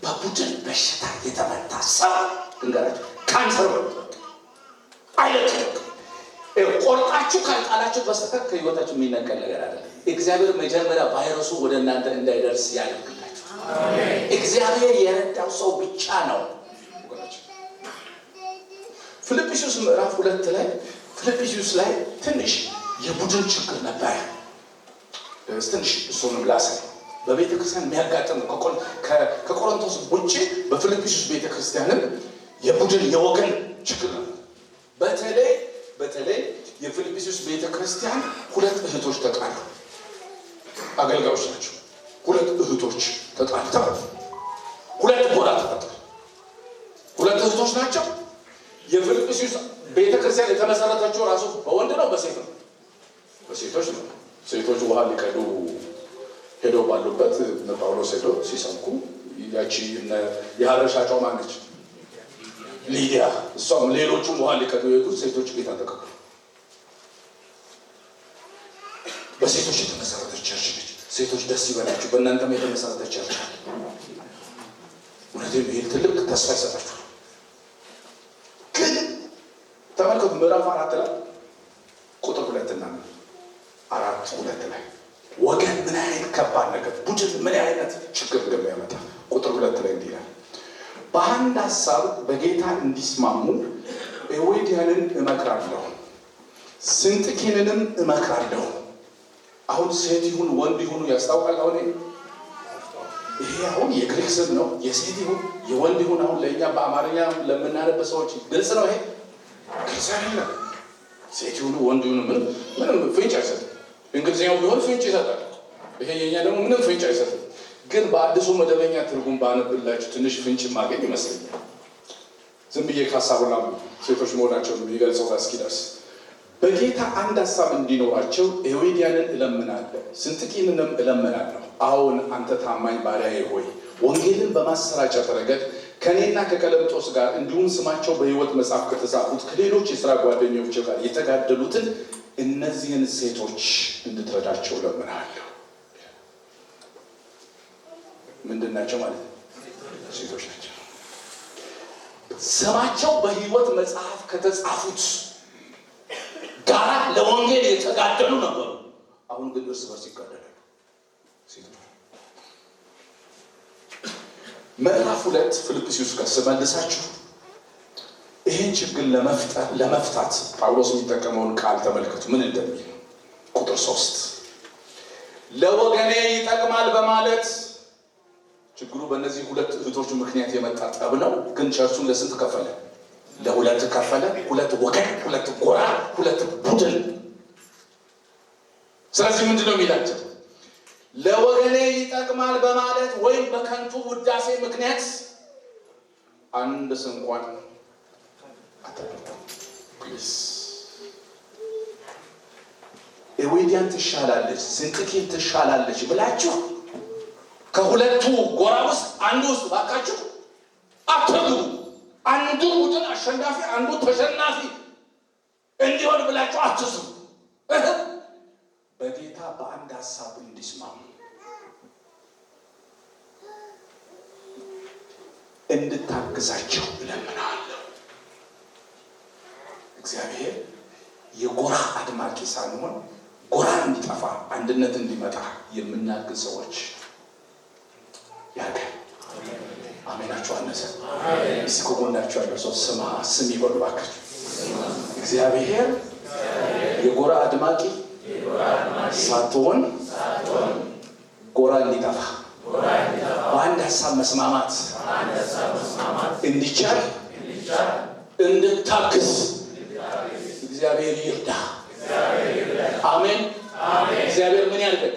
በቡድን በሽታ የተመታ ሰው እንገራችሁ ካንሰር ነው አይደለም። ቆርጣችሁ ካልጣላችሁ በስተቀር ከህይወታችሁ የሚነቀል ነገር አይደለም። እግዚአብሔር መጀመሪያ ቫይረሱ ወደ እናንተ እንዳይደርስ ያደርግላችሁ። እግዚአብሔር የረዳው ሰው ብቻ ነው። ፊልጵስዩስ ምዕራፍ 2 ላይ ፊልጵስዩስ ላይ ትንሽ የቡድን ችግር ነበር። ትንሽ እሱን ላሳይ። በቤተክርስቲያን የሚያጋጥም ከቆሮንቶስ ውጭ በፊልጵስዩስ ቤተክርስቲያንን የቡድን የወገን ችግር ነው። በተለይ የፊልጵስዩስ ቤተክርስቲያን 2 እህቶች ተጣሉ። አገልጋዮች ናቸው። 2 እህቶች ተጣልተው 2 ጎራ ተፈጠረ። 2 እህቶች ናቸው። የፊልጵስዩስ ቤተክርስቲያን የተመሰረተችው ራሱ በወንድ ነው በሴት ነው? በሴቶች ነው። ሴቶች ውሃ ሊቀዱ ሄደው ባሉበት ጳውሎስ ሄዶ ሲሰብኩ ያቺ የሐር ሻጯ ማነች? ሊዲያ። እሷም ሌሎቹም ውሃ ሊቀዱ የሄዱት ሴቶች ጌታ ተቀበሉ። በሴቶች የተመሰረተች ቸርች ነች። ሴቶች ደስ ይበላችሁ፣ በእናንተም የተመሰረተች ቸርች አለ። እውነቴን ይሄ ትልቅ ተስፋ ይሰጣችኋል። ግን ተመልከቱ ምዕራፍ 4 ላይ ቁጥር 2 እና 4:2 ላይ ወገን ምን አይነት ከባድ ነገር፣ ቡድን ምን አይነት ችግር እንደሚያመጣ ቁጥር 2 ላይ እንዲህ ይላል፣ በአንድ ሀሳብ በጌታ እንዲስማሙ ኤዎድያንን እመክራለሁ፣ ስንጥኪንንም እመክራለሁ። አሁን ሴት ይሁን ወንድ ይሁኑ ያስታውቃል። አሁን ይሄ አሁን የግሪክ ስም ነው። የሴት ይሁን የወንድ ይሁን አሁን ለእኛ በአማርኛ ለምናነብ ሰዎች ግልጽ ነው። ይሄ ግልጽ አይደለም። ሴት ይሁኑ ወንድ ይሁኑ ምንም ፍንጭ አይሰጥም። እንግሊዝኛው ቢሆን ፍንጭ ይሰጣል። ይሄ የኛ ደግሞ ምንም ፍንጭ አይሰጥም። ግን በአዲሱ መደበኛ ትርጉም ባነብላችሁ ትንሽ ፍንጭ ማገኝ ይመስለኛል። ዝም ብዬ ካሳቡላ ሴቶች መሆናቸውን የሚገልጸው እስኪደርስ በጌታ አንድ ሀሳብ እንዲኖራቸው ኤዎድያንን እለምናለሁ፣ ስንጥቂንንም እለምናለሁ። አሁን አንተ ታማኝ ባሪያዬ ሆይ ወንጌልን በማሰራጨት ረገድ ከእኔና ከቀለምጦስ ጋር እንዲሁም ስማቸው በሕይወት መጽሐፍ ከተጻፉት ከሌሎች የሥራ ጓደኞች ጋር የተጋደሉትን እነዚህን ሴቶች እንድትረዳቸው እለምናለሁ። ምንድን ናቸው ማለት ነው? ሴቶች ናቸው። ስማቸው በሕይወት መጽሐፍ ከተጻፉት ጋራ ለወንጌል የተጋደሉ ነበሩ። አሁን ግን እርስ በርስ ይጋደላሉ። ምዕራፍ 2 ፊልጵስዩስ ጋር ስመልሳችሁ ይህን ችግር ለመፍታት ጳውሎስ የሚጠቀመውን ቃል ተመልከቱ ምን እንደሚል። ቁጥር 3 ለወገኔ ይጠቅማል በማለት ችግሩ በእነዚህ ሁለት እህቶች ምክንያት የመጣ ጠብ ነው። ግን ቸርቹን ለስንት ከፈለ? ለሁለት ከፈለ። ሁለት ወገን፣ ሁለት ጎራ፣ ሁለት ቡድን። ስለዚህ ምንድን ነው የሚላቸው? ለወገኔ ይጠቅማል በማለት ወይም በከንቱ ውዳሴ ምክንያት አንድ ስንኳን አታደርጉ። ፕሊዝ ኤዎድያን ትሻላለች፣ ስንጥኪን ትሻላለች ብላችሁ ከሁለቱ ጎራ ውስጥ አንዱ ውስጥ ባካችሁ አትግቡ። አንዱ ቡድን አሸናፊ አንዱ ተሸናፊ እንዲሆን ብላችሁ አትስሩ። በጌታ በአንድ ሀሳብ እንዲስማሙ እንድታግዛቸው እለምናለሁ። እግዚአብሔር የጎራ አድማቂ ሳንሆን ጎራ እንዲጠፋ አንድነት እንዲመጣ የምናግዝ ሰዎች ያድርገን። አሜናችሁ አነሰ እስኪ ከጎናችሁ ያለው ሰው ስም ይበሉ እባካችሁ። እግዚአብሔር የጎራ አድማቂ ሳትሆን ጎራ እንዲጠፋ በአንድ ሀሳብ መስማማት እንዲቻል እንድታግዝ እግዚአብሔር ይርዳ። አሜን። እግዚአብሔር ምን ያድርግ?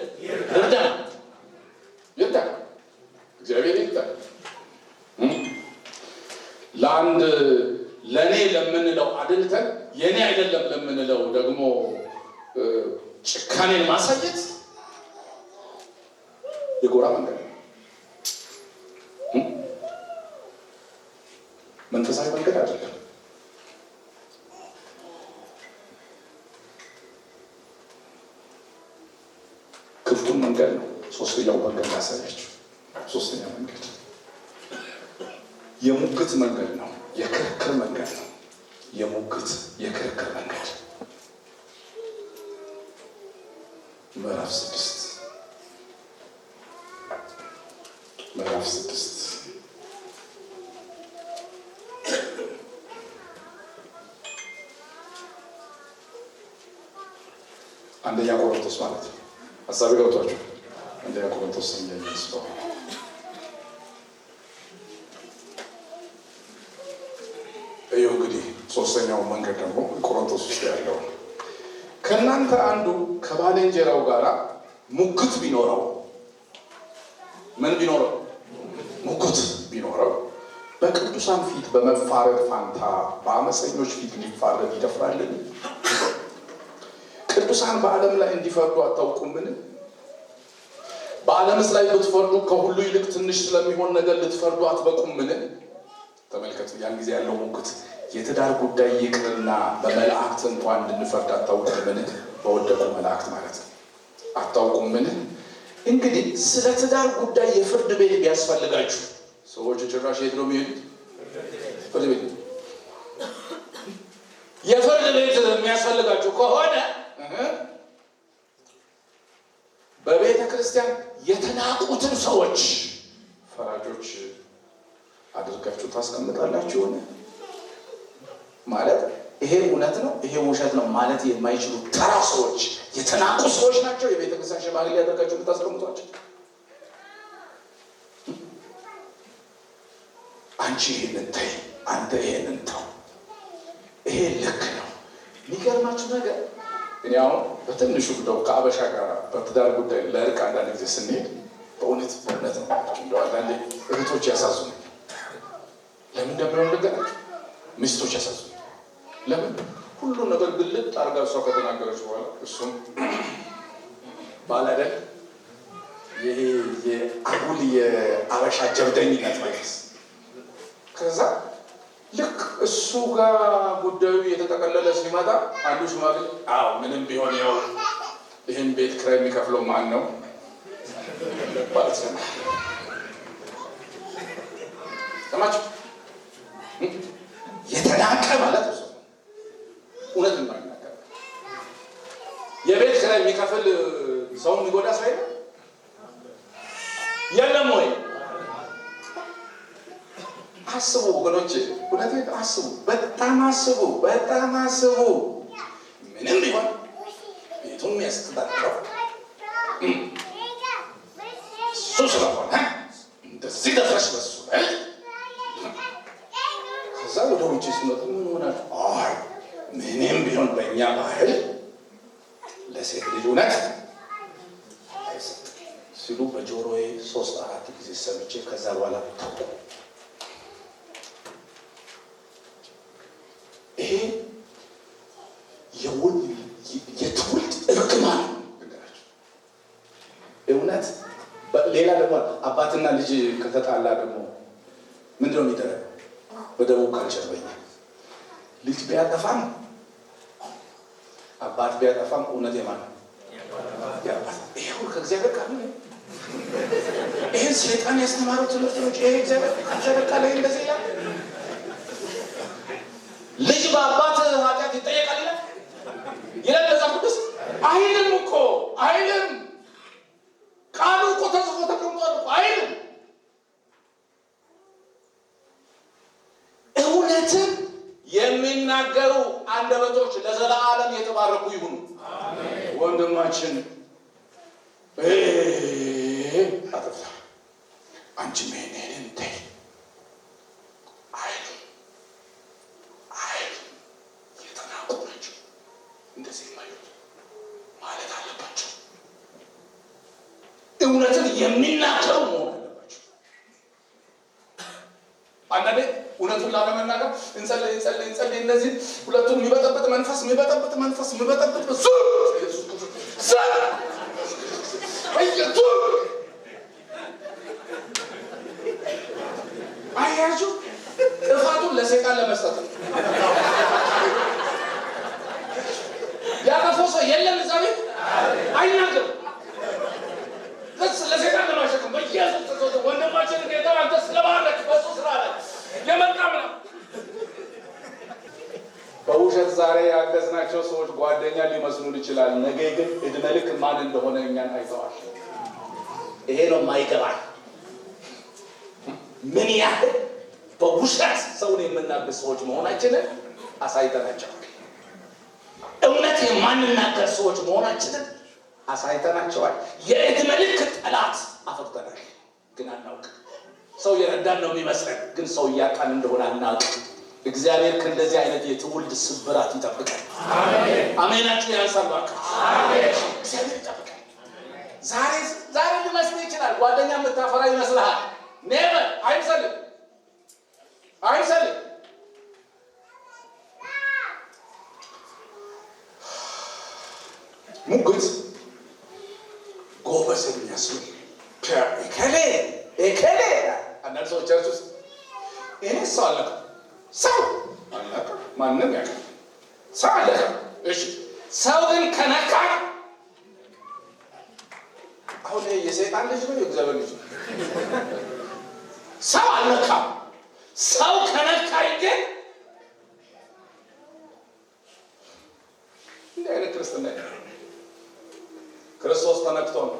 ይርዳ። እግዚአብሔር ይርዳ። ለአንድ ለእኔ ለምንለው አድልተን የእኔ አይደለም ለምንለው ደግሞ ጭካኔን ማሳየት የጎራ መንገድ ነው። መንፈሳዊ መንገድ አይደለም። ክፍቱን መንገድ ነው። ሶስተኛው መንገድ ላሳያችሁ። ሶስተኛ መንገድ የሙግት መንገድ ነው። የክርክር መንገድ ነው። የክርክር መንገድ ምዕራፍ 6 አንደኛ ቆሮንቶስ ማለት ነው። ሀሳብ ገብቷችሁ? አንደኛ ቆሮንቶስ እንደሚመስለው ይኸው እንግዲህ ሶስተኛው መንገድ ደግሞ ቆሮንቶስ ውስጥ ያለው ከእናንተ አንዱ ከባልንጀራው ጋር ሙግት ቢኖረው ምን ቢኖረው? ሙግት ቢኖረው በቅዱሳን ፊት በመፋረድ ፋንታ በአመፀኞች ፊት ሊፋረድ ይደፍራልን? ቅዱሳን በዓለም ላይ እንዲፈርዱ አታውቁምን? በዓለምስ ላይ ብትፈርዱ ከሁሉ ይልቅ ትንሽ ስለሚሆን ነገር ልትፈርዱ አትበቁምን? ተመልከቱ፣ ያን ጊዜ ያለው ሙግት የትዳር ጉዳይ ይቅርና በመላእክት እንኳን እንድንፈርድ አታውቁምን? በወደቁ መላእክት ማለት ነው። አታውቁምን? እንግዲህ ስለ ትዳር ጉዳይ የፍርድ ቤት ቢያስፈልጋችሁ ሰዎች ጭራሽ የት ነው የሚሄዱት? ፍርድ ቤት። የፍርድ ቤት የሚያስፈልጋችሁ ከሆነ በቤተ ክርስቲያን የተናቁትን ሰዎች ፈራጆች አድርጋችሁ ታስቀምጣላችሁ። ማለት ይሄ እውነት ነው ይሄ ውሸት ነው ማለት የማይችሉ ተራ ሰዎች፣ የተናቁ ሰዎች ናቸው የቤተ ክርስቲያን ሽማግሌ ያደርጋችሁ የምታስቀምጧቸው። አንቺ ይሄንን ተይ፣ አንተ ይሄንን ተው፣ ይሄ ልክ ነው። የሚገርማችሁ ነገር እኔ አሁን በትንሹ እንደው ከአበሻ ጋር በትዳር ጉዳይ ለእርቅ አንዳንድ ጊዜ ስንሄድ በእውነት ነው እንደው አንዳንዴ እህቶች ያሳዝኑ። ለምን እንደሚሆን ልንገራችሁ። ሚስቶች ያሳዝኑ። ለምን ሁሉን ነገር ግልጥ አድርጋ እሷ ከተናገረች በኋላ እሱም ባላደል ይሄ የአጉል የአበሻ ጀብደኝነት ማለት ከዛ ልክ እሱ ጋር ጉዳዩ የተጠቀለለ ሲመጣ አንዱ ሽማግሌ አዎ ምንም ቢሆን ያው ይህን ቤት ኪራይ የሚከፍለው ማን ነው ማለት ነው። ሰማችሁ? የተናቀ ማለት ነው። እውነት ነው። የቤት ኪራይ የሚከፍል ሰው የሚጎዳ ሰው የለም ወይ? አስቡ ወገኖች፣ እውነቴን አስቡ፣ በጣም አስቡ፣ በጣም አስቡ። ምንም ቢሆን ቤቱን የሚያስተዳድረው እሱ ስለሆነ እንደዚህ ደፍረሽ በሱ ከዛ ወደ ውጭ ሲመጡ ምን ሆናል? አይ ምንም ቢሆን በእኛ ባህል ለሴት ልጅ እውነት ሲሉ በጆሮዬ 3-4 ጊዜ ሰምቼ ከዛ በኋላ ታውቁ ይሄ የትውልድ እርግማን ነው። እውነት ሌላ ደግሞ አባትና ልጅ ከተጣላ ደግሞ ምንድን ነው የሚደረገው? በደቡብ ካልቸር በኛ ልጅ ቢያጠፋም አባት ቢያጠፋም እውነት የማን ነው? ይሄ ሁሉ ከእግዚአብሔር ቃል ነው። ይሄን ሰይጣን ያስተማረው ትምህርት ነው። ይሄ እግዚአብሔር ቃል ላይ እንደዚህ ይላል። ልጅ በአባት ኃጢአት ይጠየቃል ይላል መጽሐፍ ቅዱስ አይልም እኮ አይልም። ቃሉ እኮ ተጽፎ ተቀምጧል እኮ አይልም። እውነትን የሚናገሩ አንደበቶች ለዘላለም የተባረኩ ይሁኑ። አሜን። ወንድማችን አጥፍታ አንቺ ምን ተይ አይልም የተናቁ ናቸው። እንደዚህ ማለት አለባቸው። እውነትን የሚናገሩ መሆን አለባቸው። አንዳንዴ እውነቱን ላለመናገር እንጸልይ እነዚህ ሁለቱን የሚበጠብጥ መንፈስ ብዙ አያችሁ፣ ጥፋቱን ለሰይጣን ለመስጠት ነው። ያጠፋው ሰው የለም እዛ ቤት አይናገርም። ለሰይጣን ለማሸከም በኢየሱስ ወንድማችን ጌታ አንተ ስለባረክ በሱ ስራ ላይ የመጣም ነው። በውሸት ዛሬ ያገዝናቸው ሰዎች ጓደኛ ሊመስሉን ይችላል። ነገ ግን እድሜ ልክ ማን እንደሆነ እኛን አይተዋል። ይሄ ነው የማይገባል። ምን ያህል በውሸት ሰውን የምናገር ሰዎች መሆናችንን አሳይተናቸዋል። እውነት የማንናገር ሰዎች መሆናችንን አሳይተናቸዋል። የእድሜ ልክ ጠላት አፈርተናል፣ ግን አናውቅም። ሰው የረዳን ነው የሚመስለን፣ ግን ሰው እያጣን እንደሆነ አናውቅም። እግዚአብሔር ከእንደዚህ አይነት የትውልድ ስብራት ይጠብቃል። አሜን። አሜናችሁ ያንሳባችሁ። አሜን። እግዚአብሔር ይጠብቃል። ዛሬ ሊመስል ይችላል። ጓደኛ የምታፈራ ይመስልሃል። ኔቨር አይመስልም። አይሰልም። ሙግት ጎበዝ የሚያስብል ኤከሌ አንዳንድ ሰዎች ቸርች ውስጥ እኔ ሰው አለቀ ማንም ያውቃል ሰው አለቀ። እሺ ሰው ግን ከነካ አሁን የሰይጣን ልጅ ነው የእግዚአብሔር ልጅ ነው? ሰው አልነካም። ሰው ከነካኝ ግን እንደ አይነት ክርስትና ክርስቶስ ተነክቶ ነው።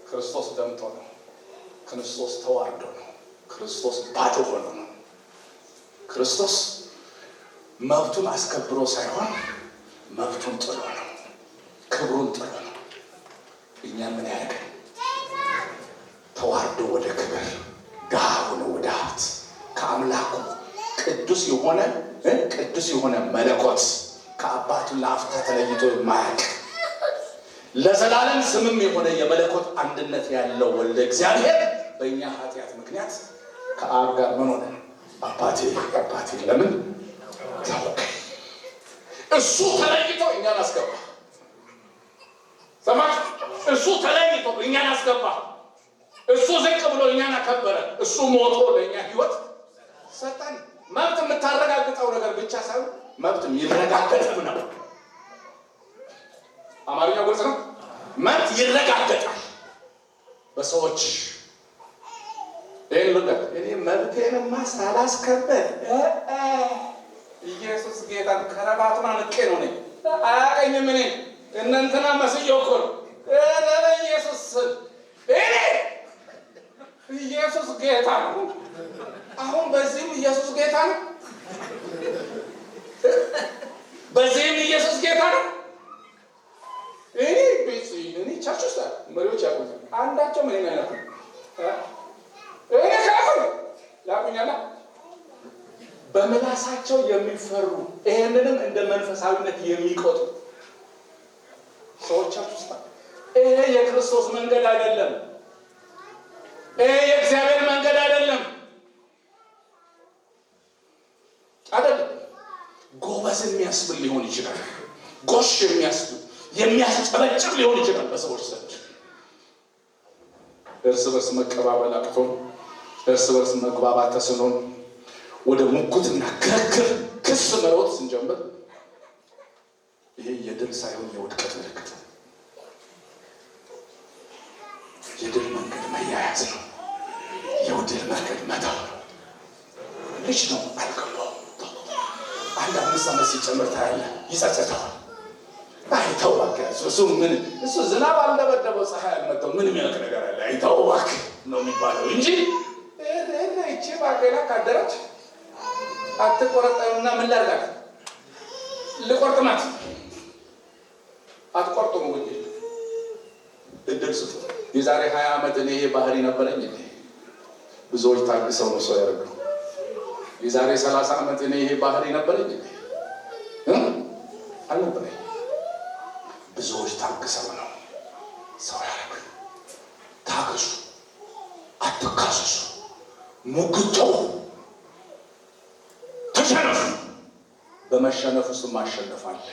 ክርስቶስ ደምቶ ነው። ክርስቶስ ተዋርዶ ነው። ክርስቶስ ባዶ ሆኖ ነው። ክርስቶስ መብቱን አስከብሮ ሳይሆን መብቱን ጥሎ ነው። ክብሩን ጥሎ ነው። እኛ ምን ያደርገን? ተዋርዶ ወደ ክብር፣ ድሃ ሆኖ ወደ ሀብት፣ ከአምላኩ ቅዱስ የሆነ መለኮት ከአባቱ ለአፍታ ተለይቶ የማያውቅ ለዘላለም ስምም የሆነ የመለኮት አንድነት ያለው ወልደ እግዚአብሔር በእኛ ኃጢአት ምክንያት ከአብ ጋር ምን ሆነ? አባቴ ለምን ተውከኝ? እሱ ተለይቶ እኛን አስገባ። ሰማች? እሱ ተለይቶ እኛን አስገባ። እሱ ዝቅ ብሎ እኛን አከበረ። እሱ ሞቶ ለእኛ ህይወት ሰጠን። መብት የምታረጋግጠው ነገር ብቻ ሳይሆን መብት የሚረጋገጥም ነው። አማርኛው ግልጽ ነው። መብት ይረጋገጣል በሰዎች። ይህን ልንገር፣ እኔ መብቴንማ ሳላስከበር ኢየሱስ ጌታን ከረባቱን አንቄ ነው ነኝ አያቀኝም። እኔ እነንትና መስየው እኮ ነው ኢየሱስ እኔ ኢየሱስ ጌታ ነው። አሁን በዚህም ኢየሱስ ጌታ ነው፣ በዚህም ኢየሱስ ጌታ ነው። እኔ ቸርች ውስጥ መሪዎች ያቁኝ አንዳቸው ምን አይነት እኔ ካፉ ያቁኛላ በመላሳቸው የሚፈሩ ይሄንንም እንደ መንፈሳዊነት የሚቆጡ ሰዎች ውስጥ ይሄ የክርስቶስ መንገድ አይደለም። ይሄ የእግዚአብሔር መንገድ አይደለም። ጎበዝ የሚያስብል ሊሆን ይችላል። ጎሽ የሚያስጨበጭብ ሊሆን ይችላል። በሰዎች ዘንድ እርስ በርስ መቀባበል አቅቶን፣ እርስ በርስ መግባባት ተስኖን ወደ ሙግትና ክርክር፣ ክስ መሮጥ ስንጀምር ይሄ የድል ሳይሆን የውድቀት ምልክት ነው። የድል መንገድ መያያዝ ነው። የድል መንገድ መተው ነው። ልጅ ነው አልገባው። አንድ 5 ዓመት ሲጨምር ታያለህ፣ ይጸጸተዋል። አይተው እባክህ እሱ ዝናብ አልደበደበው ፀሐይ አልመታው ምን የሚያውቅ ነገር አለ? አይተው እባክህ ነው የሚባለው እንጂ እቺ ባቄላ ካደረች አትቆረጠምና ምን ላድርጋት? ልቆርጥማት አትቆርጡም እንጂ እድል ስጡ። የዛሬ 20 ዓመት እኔ ይሄ ባህሪ ነበረኝ እንዴ? ብዙዎች ታግሰው ነው ሰው ያደርገው። የዛሬ 30 ዓመት እኔ ይሄ ባህሪ ነበረኝ እንዴ? አልነበረኝ። ብዙዎች ታግሰው ነው ሰው ያደርገው። ታገሱ፣ አትካሰሱ፣ ሙግተው ተሸነፉ። በመሸነፍ ውስጥ ማሸነፍ አለ።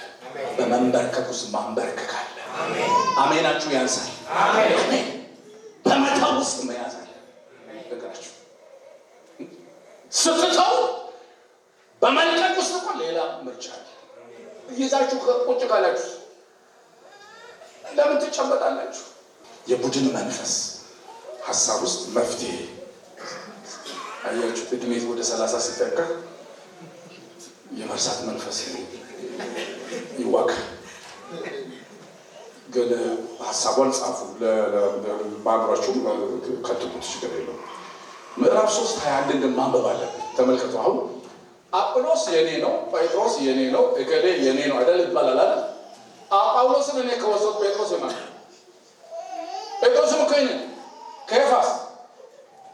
በመንበርከክ ውስጥ ማንበርከክ አለ። አሜናችሁ ያንሳል። አሜን። በመተው ውስጥ መያዝ አለ። ነገራችሁ ስትተው በመልቀቅ ውስጥ እኮ ሌላ ምርጫ አለ። ይዛችሁ ቁጭ ካላችሁ ለምን ትጨበጣላችሁ? የቡድን መንፈስ ሀሳብ ውስጥ መፍትሄ አያችሁ። እድሜ ወደ 30 ሲጠጋ የመርሳት መንፈስ ይዋጋል። ግን ሀሳቧን ጻፉ፣ ለማግሯችሁ ከትኩት ችግር የለው። ምዕራፍ 3:21 ግን ማንበብ አለብን። ተመልከቱ። አሁን አጵሎስ የኔ ነው፣ ጴጥሮስ የኔ ነው፣ እገሌ የኔ ነው አይደል ይባላል አይደል? ጳውሎስን እኔ ከወሰድኩ ጴጥሮስ ይማል። ጴጥሮስም እኮ የኔ ነው።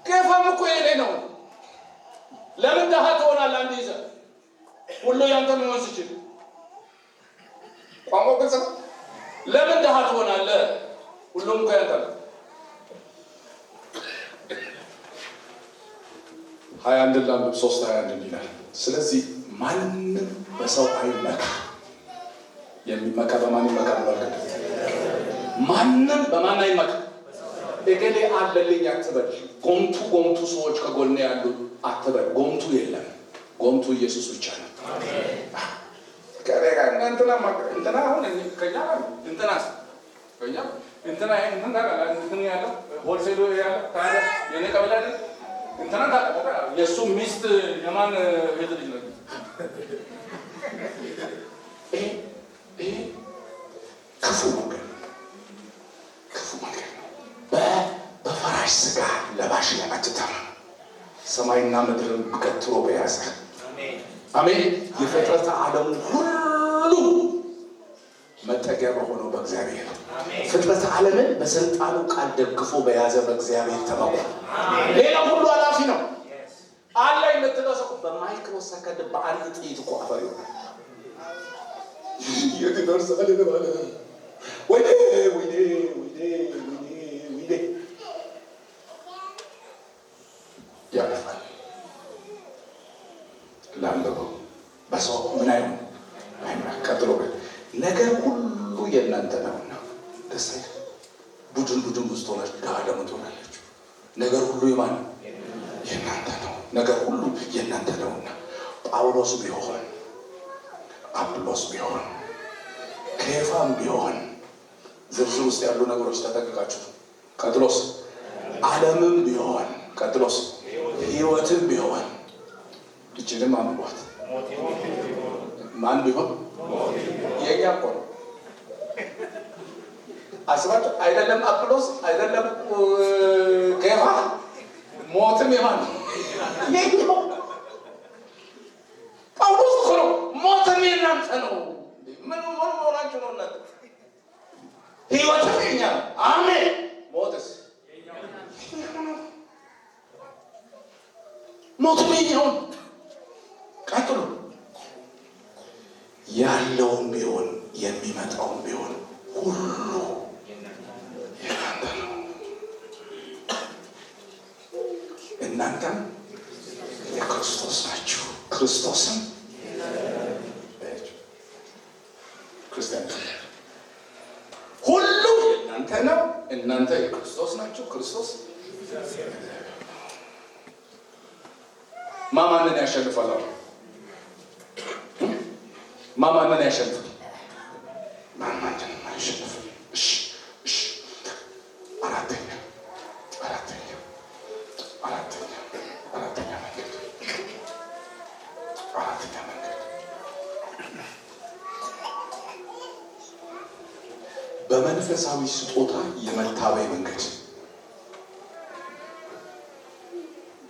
ኬፋም እኮ የኔ ነው። ለምን ደሃ ትሆናለህ? አንድ ይዘህ ሁሉ ያንተ መሆን ሲችል ቋንቋ ግልጽ ነው። ለምን ደሃ ትሆናለህ? ሁሉም እኮ ያንተ ነው። 21 ላንብብ 3:21 ይላል። ስለዚህ ማንም በሰው አይመካ። የሚመካ በማን ይመካ? ማንም በማን አይመካ? እገሌ አለልኝ አትበል። ጎምቱ ሰዎች ከጎኔ ያሉ አትበል። ጎምቱ የለም። ጎምቱ ኢየሱስ ብቻ ነው። ከሬጋ እንትና አሁን ከኛ እንትናስ ከኛ እንትና እንትና እንትና ያለው ሆልሴሎ ያለው ታዲያ የኔ ቀበሌ አይደል? እንትና ታውቃ የእሱ ሚስት የማን እህት ልጅ ነው? ይሄ ክፉ መንገድ ነው። በፈራሽ ስጋ ለባሽ ላይ አትታማ። ሰማይና ምድርን ገትሮ በያዘ አሜን። የፍጥረት ዓለም ሁሉ መጠጊያ በሆነው በእግዚአብሔር ፍጥረት ዓለምን በስልጣኑ ቃል ደግፎ በያዘ በእግዚአብሔር ተመኩ። ሌላ ሁሉ ኃላፊ ነው። አለ የምትለው ሰው በማይክሮ ሰከንድ በአንድ ጥይት እኮ አፈር ይሆናል። የትደርሳል ባለ ወይኔ ያልፋል። ላንበበው በሰው ምን አይሆን ቀጥሎ ነገር ሁሉ የእናንተ ነውና ደስ አይል። ቡድን ውስጥ ሆናችሁ ከዓለም ትሆናላችሁ። ነገር ሁሉ የማን ነው? የእናንተ ነው። ነገር ሁሉ የእናንተ ነውና ጳውሎስ ቢሆን አጵሎስ ቢሆን ኬፋም ቢሆን ዝርዝር ውስጥ ያሉ ነገሮች ተጠቅቃችሁ ቀጥሎስ ዓለምም ቢሆን ቀጥሎስ ሕይወትም ቢሆን ይችልም አንቧት ማን ቢሆን የኛ እኮ ነው። አስባችሁ አይደለም አጵሎስ አይደለም ኬፋ ሞትም የማን ነው? የኛው ጳውሎስ እኮ ነው። ሞትም የእናንተ ነው። ምን ሆናችሁ ነው እናንተ? ሕይወትም የኛ ነው። አሜን። ሞትስ ሞትም የኛው ነው። ቀጥሎ ያለውም ቢሆን የሚመጣውም ቢሆን ሁሉ የእናንተ ነው። እናንተም የክርስቶስ ናችሁ፣ ክርስቶስም ክርስቲያን ሁሉ የእናንተ ነው። እናንተ የክርስቶስ ናችሁ፣ ክርስቶስ ማንን ያሸንፋል? ማንን ያሸንፋል? ማንን ያሸንፋል? እሺ አራተኛ መንገድ በመንፈሳዊ ስጦታ የመታበይ መንገድ።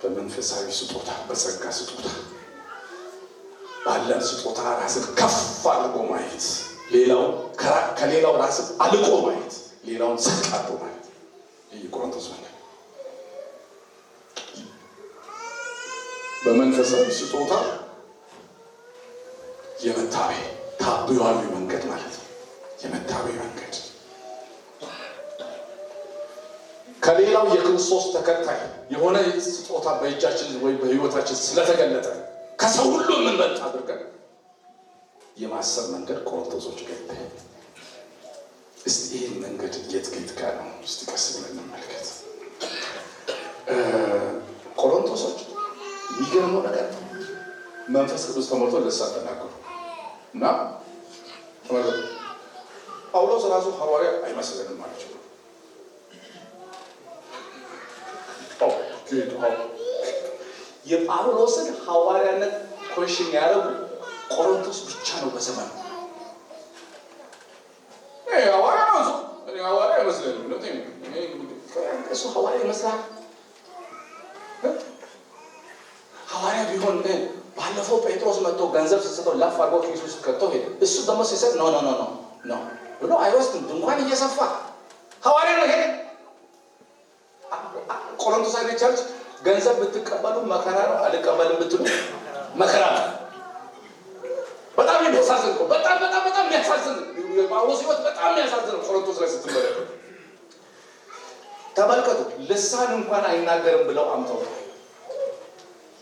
በመንፈሳዊ ስጦታ በጸጋ ስጦታ ባለን ስጦታ ራስን ከፍ አድርጎ ማየት፣ ከሌላው ራስን አልቆ ማየት፣ ሌላውን ዝቅ አድርጎ ማየት። ይህ ቆሮንቶስ መንገድ በመንፈሳዊ ስጦታ የመታበይ ታብዮአዊ መንገድ ማለት ነው። የመታበይ መንገድ ከሌላው የክርስቶስ ተከታይ የሆነ ስጦታ በእጃችን ወይ በሕይወታችን ስለተገለጠ ከሰው ሁሉ የምንበልጥ አድርገን የማሰብ መንገድ ቆሮንቶሶች ገባ። እስቲ ይህን መንገድ የት ጋር ነው? እስቲ ቀስ ብለን እንመልከት። ቆሮንቶሶች የሚገርመው ነገር መንፈስ ቅዱስ ተሞልቶ ልሳን ተናገሩ እና ጳውሎስ ራሱ ሐዋርያ አይመስለንም ማለት ነው። የጳውሎስን ሐዋርያነት ኮሽን ያደረጉ ቆሮንቶስ ብቻ ነው በዘመኑ። ሐዋርያ ነው ሐዋርያ አይመስለንም። እሱ ሐዋርያ ይመስላል። ሐዋርያ ቢሆን ባለፈው ጴጥሮስ መጥቶ ገንዘብ ስሰጠው ላፍ አድርጎ ኪሱ ውስጥ ከቶ ሄደ። እሱ ደግሞ ሲሰጥ ኖ ብሎ አይወስድም። ድንኳን እየሰፋ ሐዋርያ ነው። ይሄ ቆሮንቶስ አይነት ቸርች ገንዘብ ብትቀበሉ መከራ ነው፣ አልቀበልም ብትሉ መከራ ነው። በጣም የሚያሳዝን ነው። በጣም የሚያሳዝን የጳውሎስ ሕይወት በጣም የሚያሳዝነው ቆሮንቶስ ላይ ስትመለከቱ ተመልከቱ። ልሳን እንኳን አይናገርም ብለው አምተው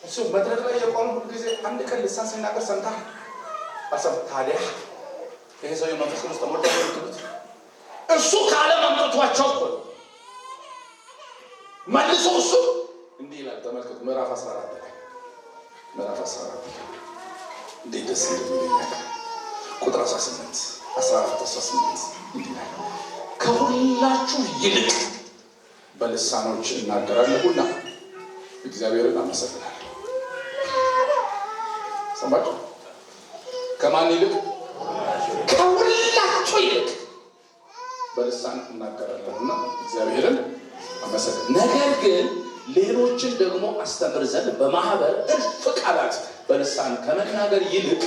እሱ መድረክ ላይ የቆመ ሁሉ ጊዜ አንድ ቀን ልሳን ሲናገር ሰምተሃል? አልሰማህም? ታዲያ ይሄ ሰው የመንፈስ ቅዱስ ተሞልቶ ነው የምትሉት? እሱ ካለ መምጣቷቸው እኮ መልሶ እሱ እንዲህ ይላል። ተመልከቱ ምዕራፍ 14 ላይ ምዕራፍ 14 እንዴት ደስ እንደሚለኝ ቁጥር 18 14-18 እንዲህ ይላል። ከሁላችሁ ይልቅ በልሳኖች እናገራለሁና እግዚአብሔርን አመሰግናለሁ። ሰማችሁ? ከማን ይልቅ? ከሁላችሁ ይልቅ በልሳን እናገራለሁና እግዚአብሔርን አመሰግናለሁ። ነገር ግን ሌሎችን ደግሞ አስተምር ዘንድ በማህበር እልፍ ቃላት በልሳን ከመናገር ይልቅ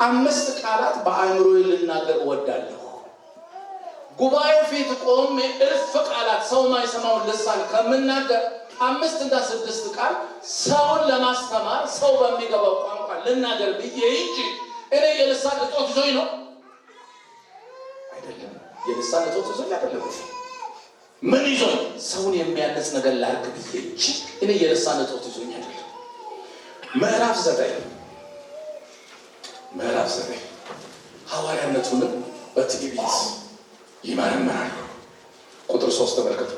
5 ቃላት በአእምሮዬ ልናገር እወዳለሁ። ጉባኤ ፊት ቆሜ እልፍ ቃላት ሰው ማይሰማውን ልሳን ከምናገር 5 እና 6 ቃል ሰውን ለማስተማር ሰው በሚገባው ቋንቋ ልናገር ብዬ እንጂ እኔ የልሳን እጦት ይዞኝ ነው አይደለም። የልሳን እጦት ይዞኝ አይደለም። ምን ይዞኝ? ሰውን የሚያነጽ ነገር ላድርግ ብዬ እንጂ እኔ የልሳን እጦት ይዞኝ አይደለም። ምዕራፍ 9 ሐዋርያነቱንም በትዕቢት ይመረምራሉ። ቁጥር 3 ተመልከቱ።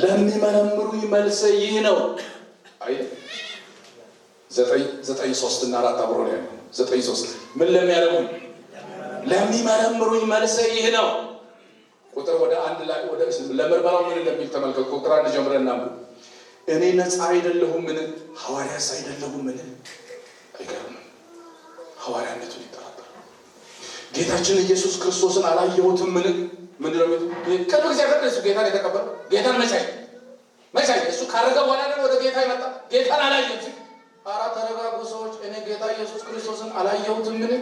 ለሚመረምሩኝ መልስ ይህ ነው። አይ 9:3 እና 4 አብሮ ነው ያለው። 9:3 ምን ለሚያደርጉኝ? ለሚመረምሩኝ መልስ ይህ ነው። ቁጥር ወደ 1 ላይ ወደ ለምርመራው ምን እንደሚል ተመልከቱ። ቁጥር 1 ጀምረን እናንብብ። እኔ ነፃ አይደለሁምን? ሐዋርያስ አይደለሁምን? አይገርምም? ሐዋርያነቱን ይጠራጠራል። ጌታችን ኢየሱስ ክርስቶስን አላየሁትምን? ምንድን ነው ቅርብ ጊዜ እሱ ጌታን የተቀበለው? ጌታን መቻይ እሱ ካረገ በኋላ ነው ወደ ጌታ ይመጣ። ጌታን አላየሁት። ኧረ ተረጋጉ ሰዎች። እኔ ጌታ ኢየሱስ ክርስቶስን አላየሁትምን?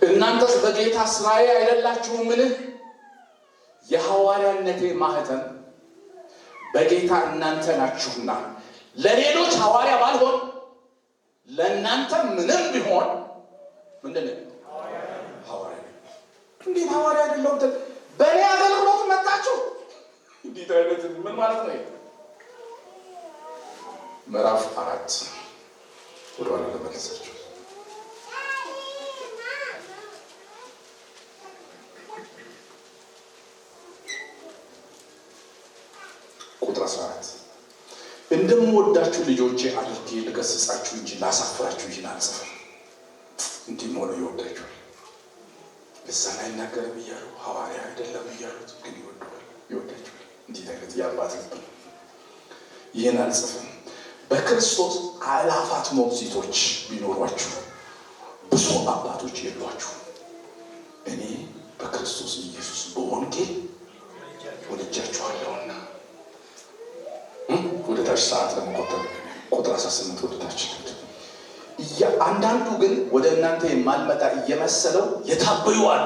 እናንተስ በጌታ ስራዬ አይደላችሁምን? የሐዋርያነቴ ማህተም በጌታ እናንተ ናችሁና ለሌሎች ሐዋርያ ባልሆን ለእናንተ ምንም ቢሆን ምንድን ነው? ሐዋርያ። እንዴት ሐዋርያ አይደለሁም? በእኔ አገልግሎት መጣችሁ? እንዴት አይነት ምን ማለት ነው? ምዕራፍ 4 ወደኋላ ለመለሳችሁ ቁጥር 14 እንደምወዳችሁ ልጆቼ አድርጌ ልገስጻችሁ እንጂ ላሳፍራችሁ ይህን አልጽፍም። እንዲህ ሆኖ ይወዳችኋል። ልሳን አይናገርም እያሉ ሐዋርያ አይደለም እያሉት ግን ይወዳችኋል። እንዲህ አይነት የአባት ልብ ነው። ይህን አልጽፍም። በክርስቶስ አእላፋት ሞግዚቶች ቢኖሯችሁ ብዙ አባቶች የሏችሁ። እኔ በክርስቶስ ኢየሱስ በወንጌል ወልጃችኋለሁና። ወደ ታች ሰዓት ለመቆጠብ ቁጥር 18 ወደ ታች አንዳንዱ ግን ወደ እናንተ የማልመጣ እየመሰለው የታበዩ አሉ።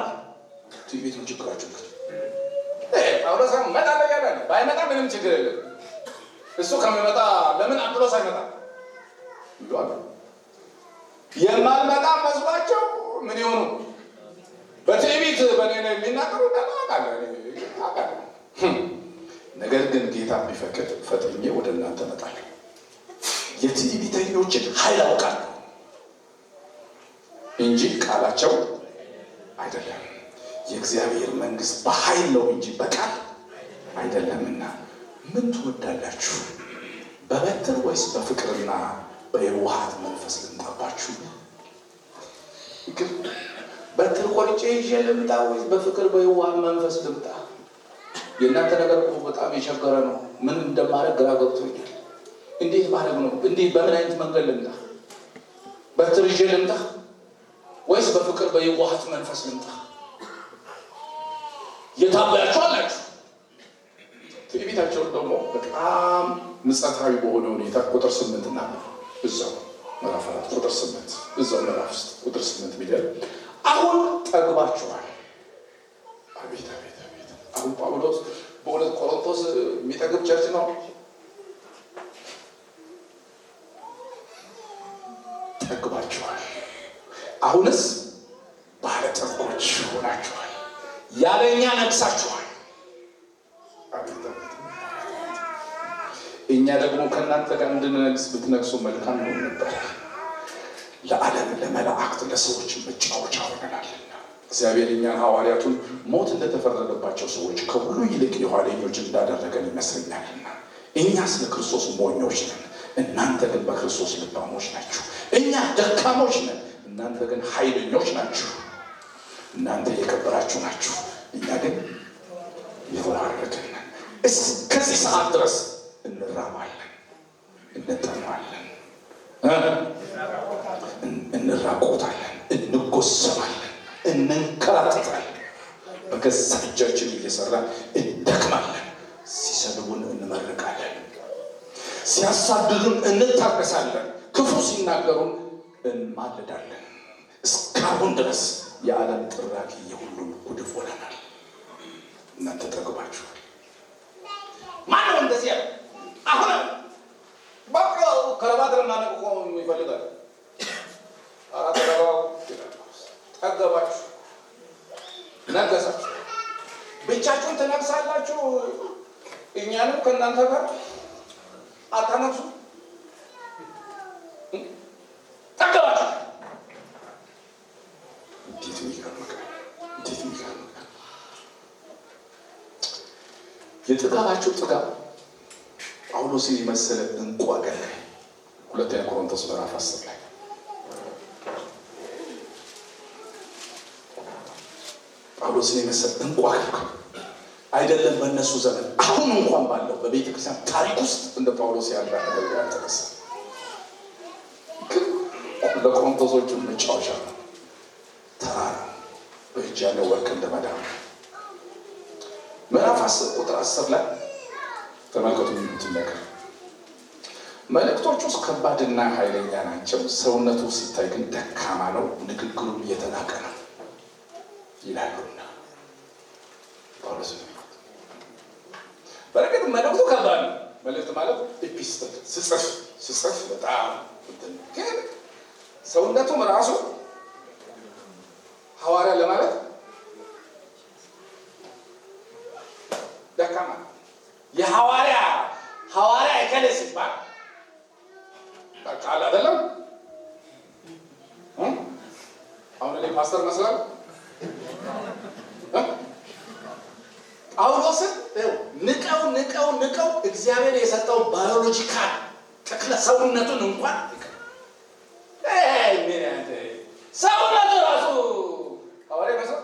ትዕቢት ነው ችግራችሁ። ጳውሎስ መጣለሁ ያለ ነው። ባይመጣ ምንም ችግር የለም። እሱ ከመጣ ለምን አጵሎስ አይመጣ ይሏል። የማልመጣ መስሏቸው ምን ይሆኑ? በትዕቢት በኔ ነው የሚናገሩ አቃለ። ነገር ግን ጌታ ቢፈቅድ ፈጥኜ ወደ እናንተ እመጣለሁ። የትዕቢተኞችን ኃይል አውቃለሁ እንጂ ቃላቸው አይደለም። የእግዚአብሔር መንግሥት በኃይል ነው እንጂ በቃል አይደለምና። ምን ትወዳላችሁ? በበትር ወይስ በፍቅርና በየዋሃት መንፈስ ልምጣባችሁ? በትር ቆርጬ ይዤ ልምጣ ወይስ በፍቅር በየዋሃት መንፈስ ልምጣ? የእናንተ ነገር እኮ በጣም የቸገረ ነው። ምን እንደማደርግ ግራ ገብቶኛል። እንዴት ማድረግ ነው? እንዴት በምን አይነት መንገድ ልምጣ? በትር ይዤ ልምጣ ወይስ በፍቅር በየዋሃት መንፈስ ልምጣ? የታበያችሁ አላችሁ። ትዕቢታቸውን ደግሞ በጣም ምጸታዊ በሆነ ሁኔታ ቁጥር 8 እና እዛው ምዕራፍ 4 ቁጥር 8 እዛው ምዕራፍ ውስጥ ቁጥር 8 ሚደል አሁን ጠግባችኋል። አቤት አቤት አቤት! አሁን ጳውሎስ በሁለት ቆሮንቶስ የሚጠግብ ቸርች ነው። ጠግባችኋል። አሁንስ ባለጠጎች ሆናችኋል። ያለኛ ነግሳችኋል። እኛ ደግሞ ከእናንተ ጋር እንድንነግስ ብትነግሱ መልካም ነው ነበር። ለዓለም ለመላእክት ለሰዎች መጫወቻ ሆነናልና እግዚአብሔር እኛን ሐዋርያቱን ሞት እንደተፈረደባቸው ሰዎች ከሁሉ ይልቅ የኋለኞች እንዳደረገን ይመስለኛልና። እኛ ስለ ክርስቶስ ሞኞች ነን፣ እናንተ ግን በክርስቶስ ልባሞች ናችሁ። እኛ ደካሞች ነን፣ እናንተ ግን ኃይለኞች ናችሁ። እናንተ የከበራችሁ ናችሁ፣ እኛ ግን የተዋረድን ነን። እስከዚህ ሰዓት ድረስ እንራባለን፣ እንጠማለን፣ እንራቆታለን፣ እንጎሰማለን፣ እንንከራተታለን፣ በገዛ እጃችን እየሰራን እንደክማለን። ሲሰድቡን እንመርቃለን፣ ሲያሳድዱን እንታገሳለን፣ ክፉ ሲናገሩን እንማልዳለን። እስካሁን ድረስ የዓለም ጥራቂ የሁሉም ጉድፍ ሆነናል። እናንተ ጠግባችኋል። ማነው እንደዚህ ያለ? አሁን በቃ ከረባት ለማነቅ እኮ ይፈልጋል። አራት ረባው ጠገባችሁ፣ ነገሳችሁ፣ ብቻችሁን ትነግሳላችሁ። እኛንም ከእናንተ ጋር አታነግሱ። ጠገባችሁ። እንዴት የሚገርምቃል! እንዴት የሚገርምቃል! የጥጋባችሁ ጥጋብ ጳውሎስን የመሰለ እንቁ አገልጋይ ሁለተኛ ቆሮንቶስ ምዕራፍ 10 ላይ ጳውሎስን የመሰለ እንቁ አገልጋይ አይደለም በእነሱ ዘመን፣ አሁን እንኳን ባለው በቤተ ክርስቲያን ታሪክ ውስጥ እንደ ጳውሎስ ያለ አገልጋይ አልተነሳ። ግን ለቆሮንቶሶቹ መጫወቻ ነው። ተራራ በእጅ ያለው ወርቅ እንደ መዳብ። ምዕራፍ 10 ቁጥር 10 ላይ ተመልከቱ የሚሉትን ነገር። መልእክቶቹ ውስጥ ከባድና ኃይለኛ ናቸው፣ ሰውነቱ ሲታይ ግን ደካማ ነው፣ ንግግሩም እየተናቀ ነው ይላሉና ጳውሎስ ነው። በረከት መልእክቱ ከባድ ነው። መልእክት ማለት ኤፒስትል ስጽፍ በጣም ግን ሰውነቱም ራሱ ሐዋርያ ለማለት ደካማ የሐዋርያ እከሌ ሲባል ቃል አይደለም። አሁን እኔ ፓስተር መስላል ጳውሎስን ንቀው እግዚአብሔር የሰጠው ባዮሎጂካል ተክለ ሰውነቱን እንኳን ሰውነቱ ራሱ ሐዋርያ መስሎ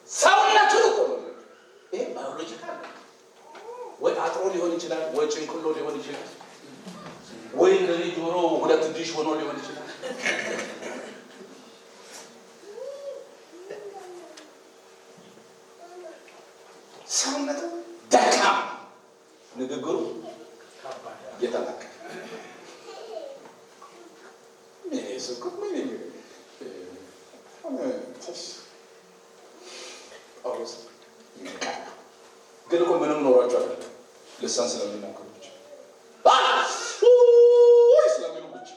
ሰውነቱ ይሄ ባዮሎጂካል ወይ አጥሮ ሊሆን ይችላል፣ ወይ ጭንቅሎ ሊሆን ይችላል፣ ወይ እንደዚህ ጆሮ ሁለት ዲሽ ሆኖ ሊሆን ይችላል። ሰውነቱ ደካማ፣ ንግግሩ እየተናቀ ጳውሎስ ይንቃል። ግን እኮ ምንም ኖሯቸው አይደለም፣ ልሳን ስለሚናገሩ ብቻ ስለሚሉ ብቻ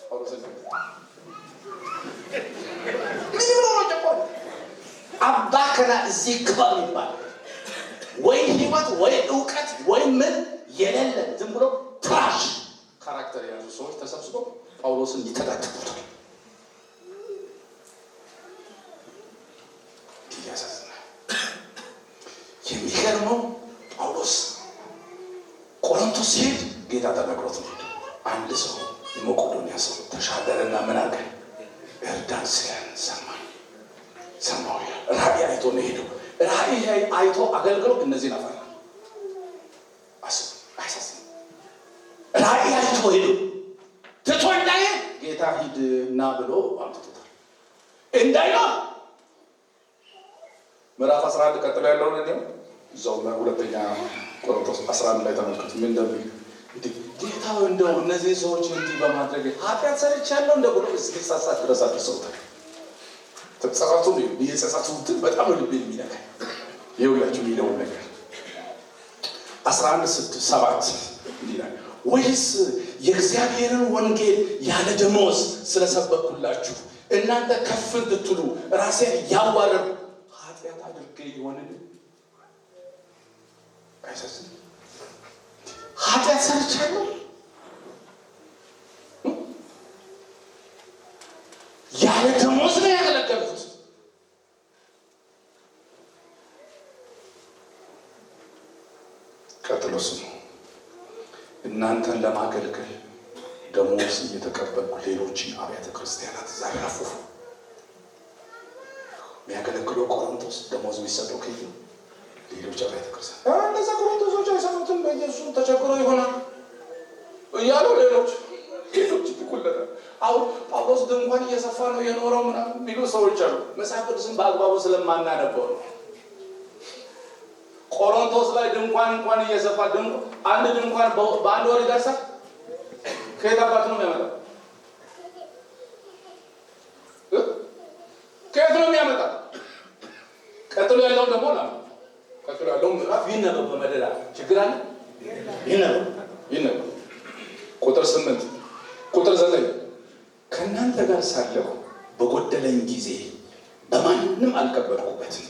ጳውሎስ ምንም ኖሯቸው እኮ አባከና እዚህ ግባ የሚባል ወይ ህይወት ወይ እውቀት ወይ ምን የሌለን ዝም ብሎ ትራሽ ካራክተር የያዙ ሰዎች ተሰብስበው ጳውሎስን ይተዳደሩታል። ያሳዝናል። የሚገርመው ጳውሎስ ቆሮንቶስ ሲሄድ ጌታ ተነግሮት ነው። አንድ ሰው የመቄዶንያ ሰው ተሻገረና ምን አለ? እርዳን ሲለን ሰማሁ። ራእይ አይቶ ነው ሄደው። ራእይ አይቶ አገልግሎ እነዚህን አፈራ። አይሳስም። ራእይ አይቶ ሄዶ ትቶ እንዳይሄድ ጌታ ሂድና ብሎ አምጥቶታል። እንዳይኖር ምዕራፍ 11 ቀጥሎ ያለውን ነው እዛው ሁለተኛ ቆሮንቶስ 11 ላይ ተመልከቱ። ምን እንደሚል ጌታ እንደው እነዚህ ሰዎች እንዲህ በማድረግ ኃጢአት ሰርቻለሁ እንደ ብሎ እስኪሳሳት ድረስ አድርሰውታል። ተጸጸቱ ነው የጸጸቱትን በጣም ልብ የሚነካ ይኸውላችሁ የሚለውን ነገር 11:7 ይላል። ወይስ የእግዚአብሔርን ወንጌል ያለ ደመወዝ ስለሰበኩላችሁ እናንተ ከፍ እንድትሉ ራሴን እያዋረድኩ ኃጢአት አድርጌ ይሆንን? አይሰስም። ኃጢአት ሰርቻለሁ ያለ ደሞዝ ነው ያገለገልኩት። ቀጥሎስ እናንተን ለማገልገል ደሞዝ እየተቀበልኩ ሌሎችን አብያተ ክርስቲያናት ዘረፉ። የሚያገለግለው ቆሮንቶስ ደሞዝ የሚሰጠው ከየት ነው? ሌሎች አብያተ ክርስቲያናት እነዛ ቆሮንቶሶች አይሰሙትም፣ በኢየሱስ ተቸግሮ ይሆናል እያሉ ሌሎች ይቁለታል። አሁን ጳውሎስ ድንኳን እየሰፋ ነው የኖረው ምናምን የሚሉ ሰዎች አሉ። መጽሐፍ ቅዱስን በአግባቡ ስለማናነበው ነው። ቆሮንቶስ ላይ ድንኳን እንኳን እየሰፋ አንድ ድንኳን በአንድ ወር ይደርሳል። ከየት አባት ነው የሚያመጣው? ከየት ነው የሚያመጣው? ቀጥሎ ያለውን ደግሞ ቀጥሎ ያለውን ምዕራፍ ይነበብ በመደዳ ችግር አለ። ይነበብ ቁጥር 8 ቁጥር 9 ከእናንተ ጋር ሳለሁ በጎደለኝ ጊዜ በማንም አልከበድኩበትም።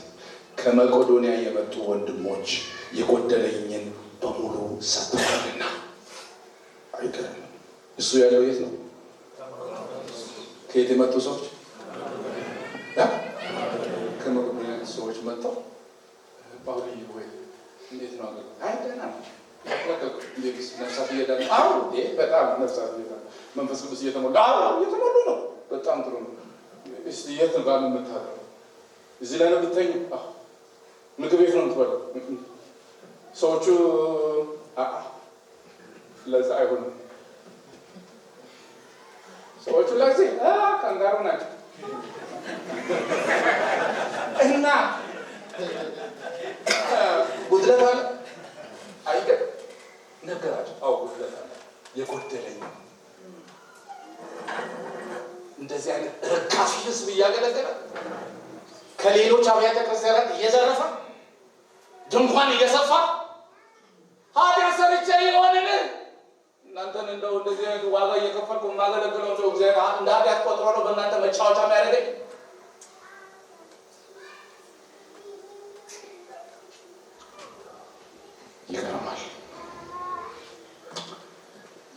ከመቄዶንያ የመጡ ወንድሞች የጎደለኝን በሙሉ ሰጥተዋልና። አይገርም? እሱ ያለው የት ነው? ከየት የመጡ ሰዎች? ከመቄዶንያ ሰዎች መጥተው ጳውሎስ ወይ እንዴት ነው አገር አይደና ነፍሳት እየዳኑ በጣም ነፍሳት እየዳኑ መንፈስ ቅዱስ እየተሞሉ ነው። በጣም ጥሩ ነው። እስቲ የት ጋር ነው የምታደርገው? እዚህ ላይ ነው ብትተኝ? ምግብ ቤት ነው የምትበላው? ሰዎቹ ለዛ አይሆንም። ሰዎቹ ለዚህ ቀንጋሩ ናቸው እና ጉድለት አለ አይገር ነገራቸው። ጉድለት አለ የጎደለኝ እንደዚህ አይነት ርካሽ ህዝብ እያገለገለ ከሌሎች አብያተ ክርስቲያናት እየዘረፈ ድንኳን እየሰፋ ኃጢአት ሰርቼ ይሆንን? እናንተን እንደው እንደዚህ አይነት ዋጋ እየከፈልኩ የማገለግለው ሰው እግዚአብሔር እንደ ኃጢአት ቆጥሮ ነው በእናንተ መጫወቻ የሚያደርገኝ?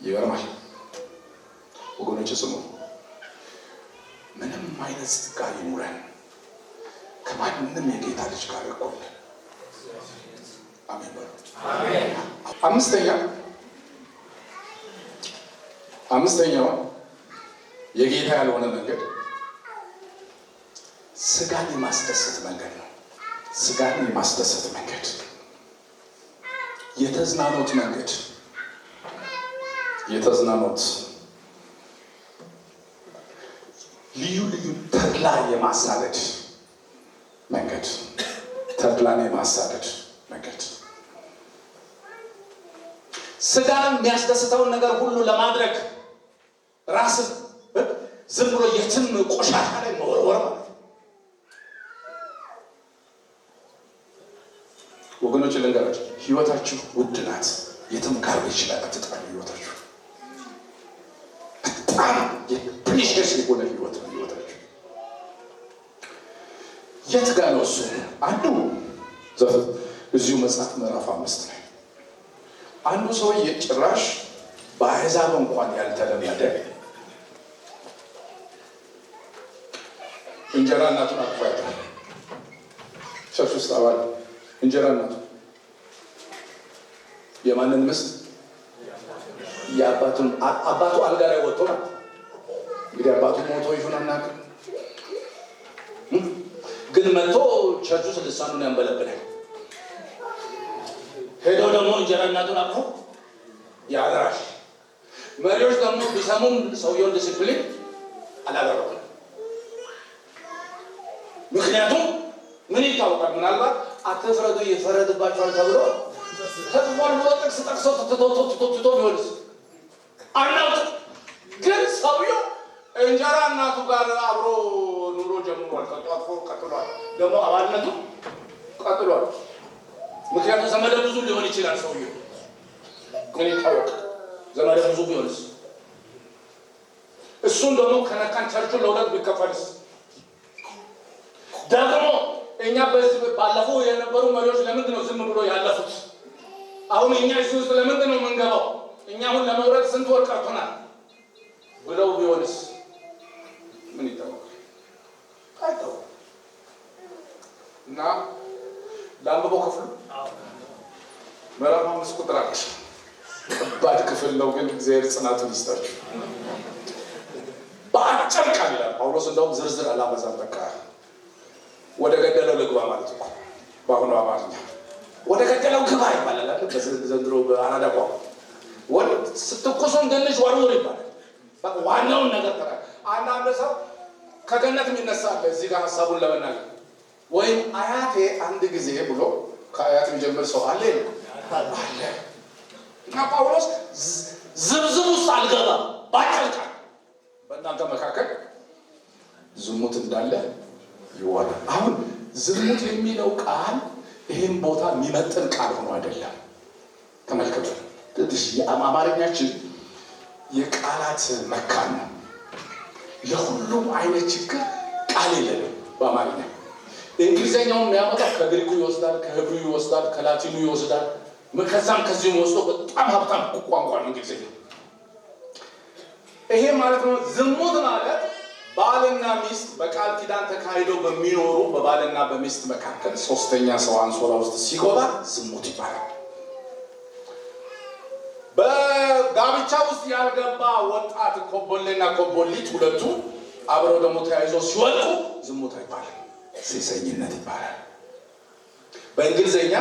ይገርማል ወገኖች፣ ስሙ። ምንም አይነት ጸጋ ይኑረን ከማንም የጌታ ልጅ ጋር እኩል አሜን በሉ። አምስተኛው የጌታ ያልሆነ መንገድ ስጋን የማስደሰት መንገድ ነው። ስጋን የማስደሰት መንገድ፣ የተዝናኖት መንገድ፣ የተዝናኖት ልዩ ልዩ ተድላ የማሳደድ መንገድ፣ ተድላን የማሳደድ መንገድ፣ ስጋን የሚያስደስተውን ነገር ሁሉ ለማድረግ ራስን ዝም ብሎ የትም ቆሻሻ ላይ መወርወር ማለት ነው። ወገኖች ልንገራችሁ፣ ህይወታችሁ ውድ ናት። የትም ጋርቤጅ ላይ አትጣሉ። ህይወታችሁ በጣም የፕሪሽስ የሆነ ህይወት ነው። ህይወታችሁ የት ጋር ነው እሱ? አንዱ እዚሁ መጽሐፍ ምዕራፍ 5 ላይ አንዱ ሰውዬ ጭራሽ በአሕዛብ እንኳን ያልተለመደ እንጀራ እናቱን አቅፎ ያድራል። ቸርች ውስጥ አባል እንጀራ እናቱ የማንን ምስት? የአባቱን። አባቱ አልጋ ላይ ወጥቶ ነው እንግዲህ አባቱ ሞቶ ይሁን አናውቅም፣ ግን መጥቶ ቸርች ውስጥ ልሳኑን ያንበለብላል። ሄደው ደግሞ እንጀራ እናቱን አቅፎ ያድራል። መሪዎች ደግሞ ቢሰሙም ሰውየውን ዲሲፕሊን አላደረጉም። ምክንያቱም ምን ይታወቃል? ምናልባት አትፍረዱ ይፈረድባቸዋል ተብሎ ተጽፏል ብሎ ጥቅስ ጠቅሶ ትቶ ቢሆንስ አናውቅም። ግን ሰውየው እንጀራ እናቱ ጋር አብሮ ኑሮ ጀምሯል። ከጧት ቀጥሏል። ደግሞ አባልነቱ ቀጥሏል። ምክንያቱም ዘመደ ብዙ ሊሆን ይችላል ሰውየው። ምን ይታወቃል? ዘመደ ብዙ ቢሆንስ? እሱን ደግሞ ከነካን ቸርቹን ለሁለት ቢከፈልስ? ደግሞ እኛ በዚህ ባለፈው የነበሩ መሪዎች ለምንድን ነው ዝም ብሎ ያለፉት? አሁን እኛ እዚህ ውስጥ ለምንድን ነው የምንገባው? እኛ አሁን ለመውረድ ስንት ወር ቀርቶናል ብለው ቢሆንስ ምን ይታወቃል? አይታወቅም። እና ለአንብበው ክፍሉ ምዕራፍ 5 ቁጥር 1 ከባድ ክፍል ነው፣ ግን እግዚአብሔር ጽናቱን ይስጣችሁ። በአጭር ቃል ይላል ጳውሎስ። እንደውም ዝርዝር አላበዛም። በቃ ወደ ገደለው ልግባ ማለት እኮ በአሁኑ አማርኛ ወደ ገደለው ግባ ይባላል አይደል? በዘንድሮ በአራዳ ቋንቋ ወደ ስትኩሱን ትንሽ ወርውር ይባላል። በቃ ዋናውን ነገር ተራ አንዳንድ ሰው ከገነት የሚነሳ አለ እዚህ ጋር ሀሳቡን ለመናገር ወይም አያቴ አንድ ጊዜ ብሎ ከአያት የሚጀምር ሰው አለ አለ። እና ጳውሎስ ዝብዝብ ውስጥ አልገባም። ባጭር ቃል በእናንተ መካከል ዝሙት እንዳለ ይወራል። አሁን ዝሙት የሚለው ቃል ይህም ቦታ የሚመጥን ቃል ሆኖ አይደለም። ተመልከቱ። ትንሽ የአማርኛችን የቃላት መካን ነው። ለሁሉም አይነት ችግር ቃል የለንም በአማርኛ። እንግሊዘኛውን የሚያመጣው ከግሪኩ ይወስዳል፣ ከህብሩ ይወስዳል፣ ከላቲኑ ይወስዳል። ከዛም ከዚህም ወስዶ በጣም ሀብታም ቋንቋ ነው እንግሊዘኛ። ይሄ ማለት ነው ዝሙት ማለት ባልና ሚስት በቃል ኪዳን ተካሂደው በሚኖሩ በባልና በሚስት መካከል ሶስተኛ ሰው አንሶላ ውስጥ ሲገባ ዝሙት ይባላል። በጋብቻ ውስጥ ያልገባ ወጣት ኮቦሌና ኮቦሊት ሁለቱ አብረው ደግሞ ተያይዘው ሲወጡ ዝሙት ይባላል፣ ሴሰኝነት ይባላል። በእንግሊዝኛ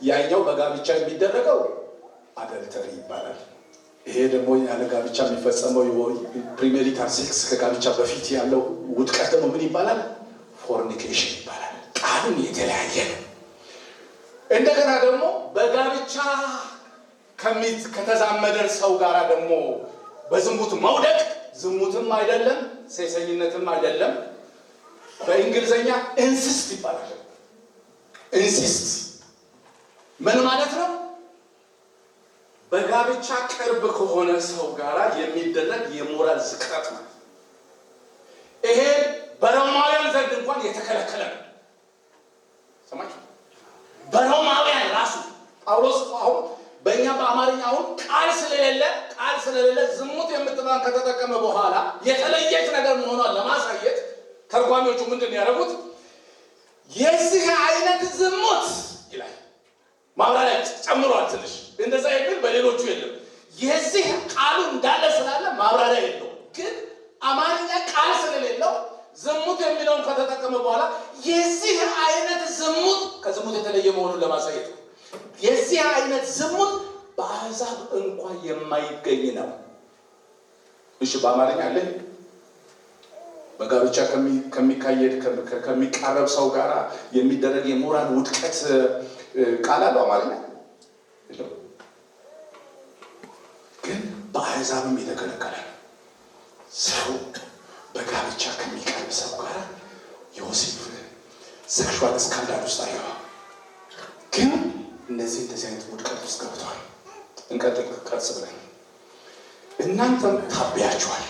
ያኛው በጋብቻ የሚደረገው አደልተሪ ይባላል። ይሄ ደግሞ ያለ ጋብቻ የሚፈጸመው ፕሪሜሪታል ሴክስ ከጋብቻ በፊት ያለው ውድቀት ደግሞ ምን ይባላል? ፎርኒኬሽን ይባላል። ቃሉን የተለያየ ነው። እንደገና ደግሞ በጋብቻ ከተዛመደ ሰው ጋር ደግሞ በዝሙት መውደቅ ዝሙትም አይደለም ሴሰኝነትም አይደለም። በእንግሊዝኛ ኢንሲስት ይባላል። ኢንሲስት ምን ማለት ነው? በጋብቻ ቅርብ ከሆነ ሰው ጋር የሚደረግ የሞራል ዝቅጠት ነው። ይሄ በሮማውያን ዘንድ እንኳን የተከለከለ ነው። ሰማችሁ? በሮማውያን ራሱ ጳውሎስ አሁን በእኛ በአማርኛ አሁን ቃል ስለሌለ ዝሙት የምትባል ከተጠቀመ በኋላ የተለየች ነገር መሆኗን ለማሳየት ተርጓሚዎቹ ምንድን ነው ያደረጉት? የዚህ አይነት ዝሙት ይላል። ማብራሪያ ጨምሯል ትንሽ እንደዛ የሚል በሌሎቹ የለም። የዚህ ቃሉ እንዳለ ስላለ ማብራሪያ የለው። ግን አማርኛ ቃል ስለሌለው ዝሙት የሚለውን ከተጠቀመ በኋላ የዚህ አይነት ዝሙት ከዝሙት የተለየ መሆኑን ለማሳየት ነው። የዚህ አይነት ዝሙት በአሕዛብ እንኳን የማይገኝ ነው። እሺ በአማርኛ አለ በጋብቻ ከሚቃረብ ሰው ጋር የሚደረግ የሞራል ውድቀት ቃል አለው አማርኛ ግን በአሕዛብም የተከለከለ ነው። ሰው በጋብቻ ከሚቀርብ ሰው ጋር የወሲብ ሴክሹዋል ስካንዳል ውስጥ አይገባ። ግን እንደዚህ አይነት ውድቀት ውስጥ ገብተዋል። እንቀጥል ቀስ ብለን እናንተም ታቢያችኋል።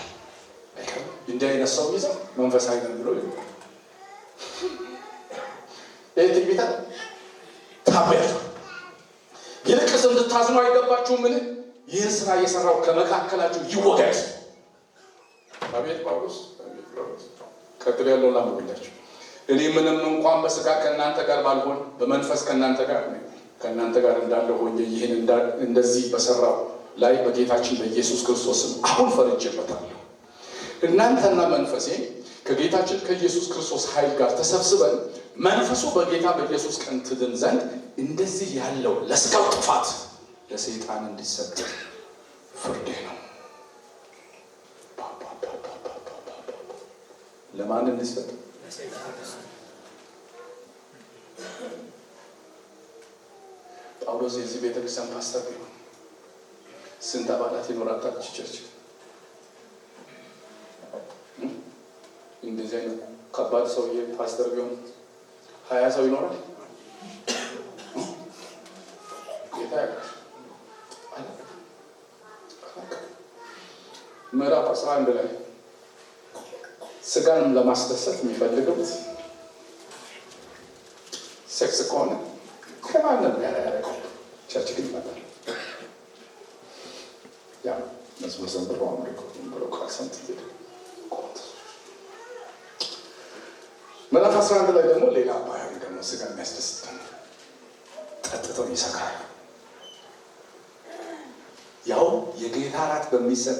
እንዲህ አይነት ሰው ይዘው መንፈሳዊ ነን ብሎ ይባላል። ትንቢት ታቢያችኋል። ይልቅስ እንድታዝኑ አይገባችሁም? ምን ይህን ስራ እየሰራው ከመካከላችሁ ይወገድ። አቤት ጳውሎስ ቀጥሎ ያለው ላምብላችሁ። እኔ ምንም እንኳን በስጋ ከእናንተ ጋር ባልሆን በመንፈስ ከእናንተ ጋር እንዳለው ሆኜ ይህን እንደዚህ በሰራው ላይ በጌታችን በኢየሱስ ክርስቶስም አሁን ፈርጄበታለሁ። እናንተና መንፈሴ ከጌታችን ከኢየሱስ ክርስቶስ ኃይል ጋር ተሰብስበን መንፈሱ በጌታ በኢየሱስ ቀን ትድን ዘንድ እንደዚህ ያለው ለስጋው ጥፋት ለሰይጣን እንዲሰጥ ፍርዴ ነው። ለማን እንዲሰጥ? ጳውሎስ የዚህ ቤተክርስቲያን ፓስተር ቢሆን ስንት አባላት ይኖራታል ቸርች? እንደዚህ አይነት ከባድ ሰውዬ ፓስተር ቢሆን 20 ሰው ይኖራል። ምዕራፍ 11 ላይ ስጋን ለማስደሰት የሚፈልገው ሴክስ ከሆነ ከማንም ጋር ያደረገው ቸርች ግን ይመጣል። በዘንድሮ አምልኮ ብለው ካልሰምት ሄደ። ምዕራፍ 11 ላይ ደግሞ ሌላ ባህሪ ደግሞ ስጋ የሚያስደስት ጠጥተው ይሰክራል። ያው የጌታ እራት በሚሰጥ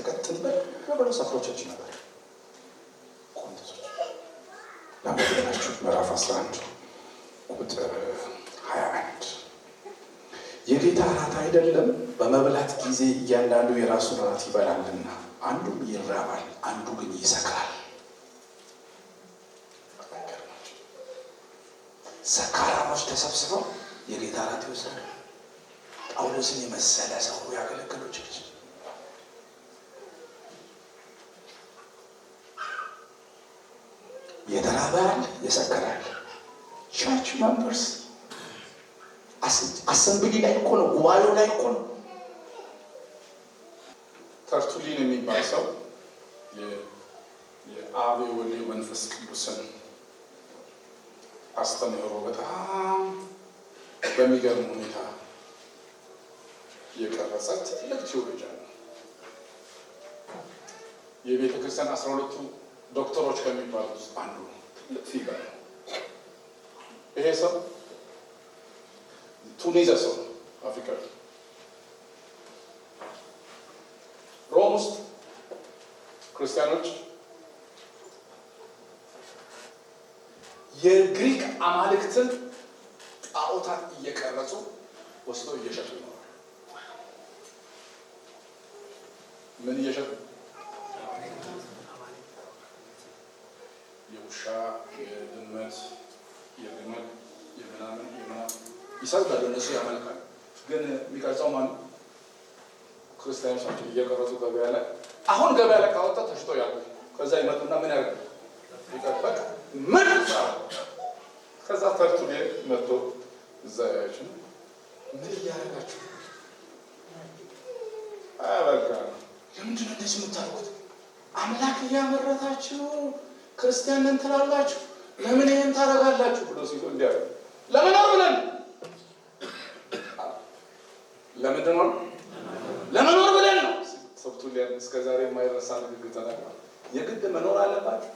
ቀን ጥንበል ብለው ሰክሮቾች ነበር። ላምናችሁ ምዕራፍ 11 ቁጥር 21 የጌታ እራት አይደለም በመብላት ጊዜ እያንዳንዱ የራሱን እራት ይበላልና አንዱም ይራባል፣ አንዱ ግን ይሰክራል። ሰካራሞች ተሰብስበው የጌታ እራት ይወስዳሉ። ጳውሎስን የመሰለ ሰው ያገለገሉ ቸርች የተራበል የሰከራል። ቸርች መንበርስ አሰምብሊ ላይ እኮ ነው፣ ጉባኤው ላይ እኮ ነው። ተርቱሊን የሚባል ሰው የአብ የወልድ የመንፈስ ቅዱስን አስተምህሮ በጣም በሚገርም ሁኔታ የቀረጸ ትልቅ ቴዎሎጂያን ነው። የቤተ ክርስቲያን 12ቱ ዶክተሮች ከሚባሉት ውስጥ አንዱ ትልቅ ፊገር ነው። ይሄ ሰው ቱኒዝ ሰው አፍሪካ ሮም ውስጥ ክርስቲያኖች የግሪክ አማልክትን ጣዖታት እየቀረጹ ወስደው እየሸጡ ነው። ምን እየሸጡ? የውሻ፣ የድመት፣ የግመል፣ የምናምን ይሰግዳሉ። እነሱ ያመልካል። ግን የሚቀርጸው ማነው? ክርስቲያኖች ናቸው። እየቀረጹ ገበያ ላይ አሁን ገበያ ላይ ካወጣ ተሽጦ ያሉ ከዛ ይመጡና ምን ያደርጋል? ይጠበቅ ምን ከዛ ተርቱሊን መጥቶ እዛ ያያችሁ ምን እያደረጋችሁ? በቃ ለምንድን ነው እንደዚህ የምታደርጉት? አምላክ እያመረታችሁ ክርስቲያንን ትላላችሁ፣ ለምን ይህን ታደርጋላችሁ ብሎ ሲሉ እንዲያ ለመኖር ብለን ለምንድን ነው ለመኖር ብለን ነው። ተርቱሊን እስከዛሬ የማይረሳ ንግግር ተናግሯል። የግድ መኖር አለባችሁ።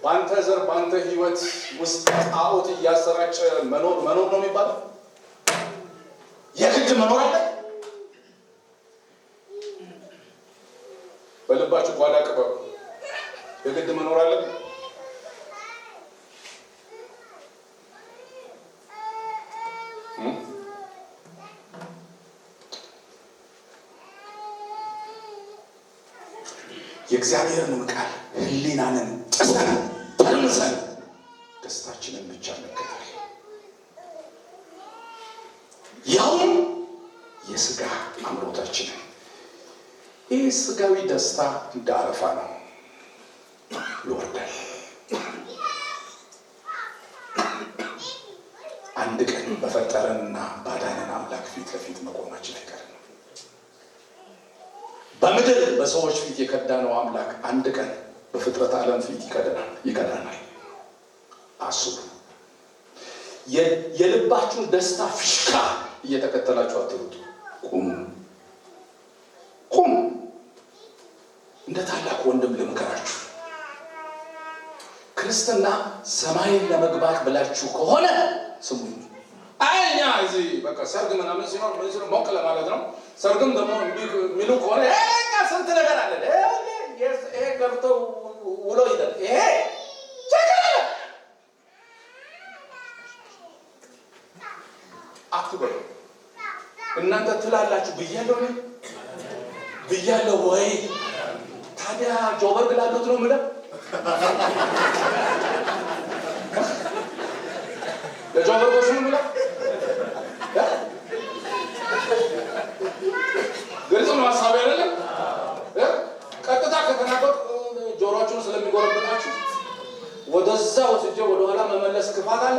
በአንተ ዘር በአንተ ህይወት ውስጥ ጣዖት እያሰራጨ መኖር ነው የሚባለው? የግድ መኖር አለ? በልባችሁ ጓዳ ቅበሩ። የግድ መኖር አለ? የእግዚአብሔርን ቃል ህሊናንን ጥሰን ተርምሰን ደስታችንን ብቻ መከተል፣ ያውም የስጋ አምሮታችንን። ይህ ስጋዊ ደስታ እንደ አረፋ ነው፣ ይወርዳል። አንድ ቀን በፈጠረንና ባዳነን አምላክ ፊት ለፊት መቆማችን አይቀርም። በምድር በሰዎች ፊት የከዳነው አምላክ አንድ ቀን በፍጥረት ዓለም ፊት ይከዳናል። አስቡ። የልባችሁን ደስታ ፊሽካ እየተከተላችሁ አትሩጡ። ቁሙ። እንደ ታላቅ ወንድም ልምከራችሁ። ክርስትና ሰማይን ለመግባት ብላችሁ ከሆነ ስሙ። እኛ እዚህ በቃ ሰርግ ምናምን ሲኖር ሞቅ ለማለት ነው። ሰርግም ደግሞ የሚሉ ከሆነ እኛ ስንት ነገር አለ። ይሄ ገብተው ውሎ ይደል ይሄ አትበሉ። እናንተ ትላላችሁ ብያለሁ ወይ? ታዲያ ጆበር ግላሉት ነው የምለው። ለጆበር ጎሽ ነው የምለው። ግልጽ ነው ሀሳብ አይደለም። ቀጥታ ከተናገርኩ ጆሮአችሁን ስለሚጎረብጣችሁ ወደዛ ወስጄ ወደኋላ መመለስ ክፋት አለ።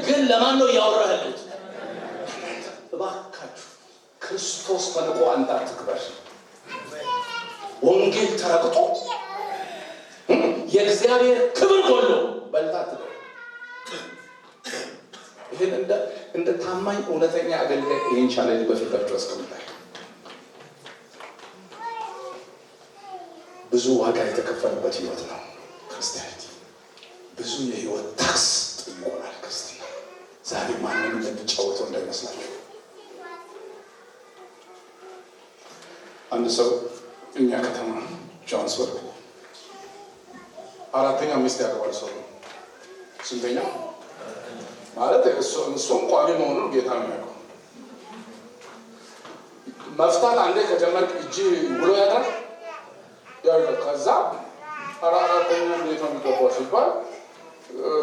ግን ለማን ነው እያወራህ ያለሁት? እባካችሁ ክርስቶስ ተንቆ አንተ አትክበር። ወንጌል ተረግጦ የእግዚአብሔር ክብር ጎሎ በልታት ነው። ይህን እንደ ታማኝ እውነተኛ አገልጋይ ይህን ቻሌንጅ በፊታችሁ አስቀምጣለሁ። ብዙ ዋጋ የተከፈለበት ህይወት ነው ክርስቲያኒቲ። ብዙ የህይወት ታክስ ጥይቆናል ክርስትና። ዛሬ ማንም እንደሚጫወተው እንዳይመስላችሁ። አንድ ሰው እኛ ከተማ ጆሃንስበርግ 4ኛ ሚስት ያገባል። ሰው ስንተኛ ማለት እሱም ቋሚ መሆኑን ጌታ ነው ያውቀው። መፍታት አንዴ ከጀመርክ እጅ ብሎ ያድራል። ያው ከዛ 4ኛ ቤት ነው የሚገባው ሲባል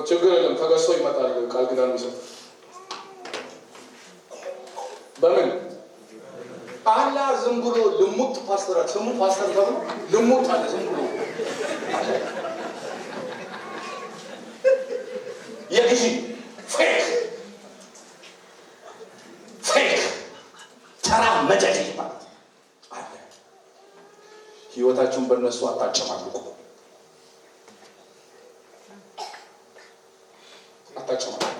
ችግር የለም ተገዝቶ ይመጣል። ቃል ኪዳን የሚሰጥ በምን አላ ዝም ብሎ ልሙጥ ፓስተር ስሙ ፓስተር ተብሎ ልሙጥ አለ። ዝም ብሎ የግዢ ፌክ ተራ መጃጅ ማለት አለ። ህይወታችሁን በእነሱ አታጨማልቁ፣ አታጨማልቁ።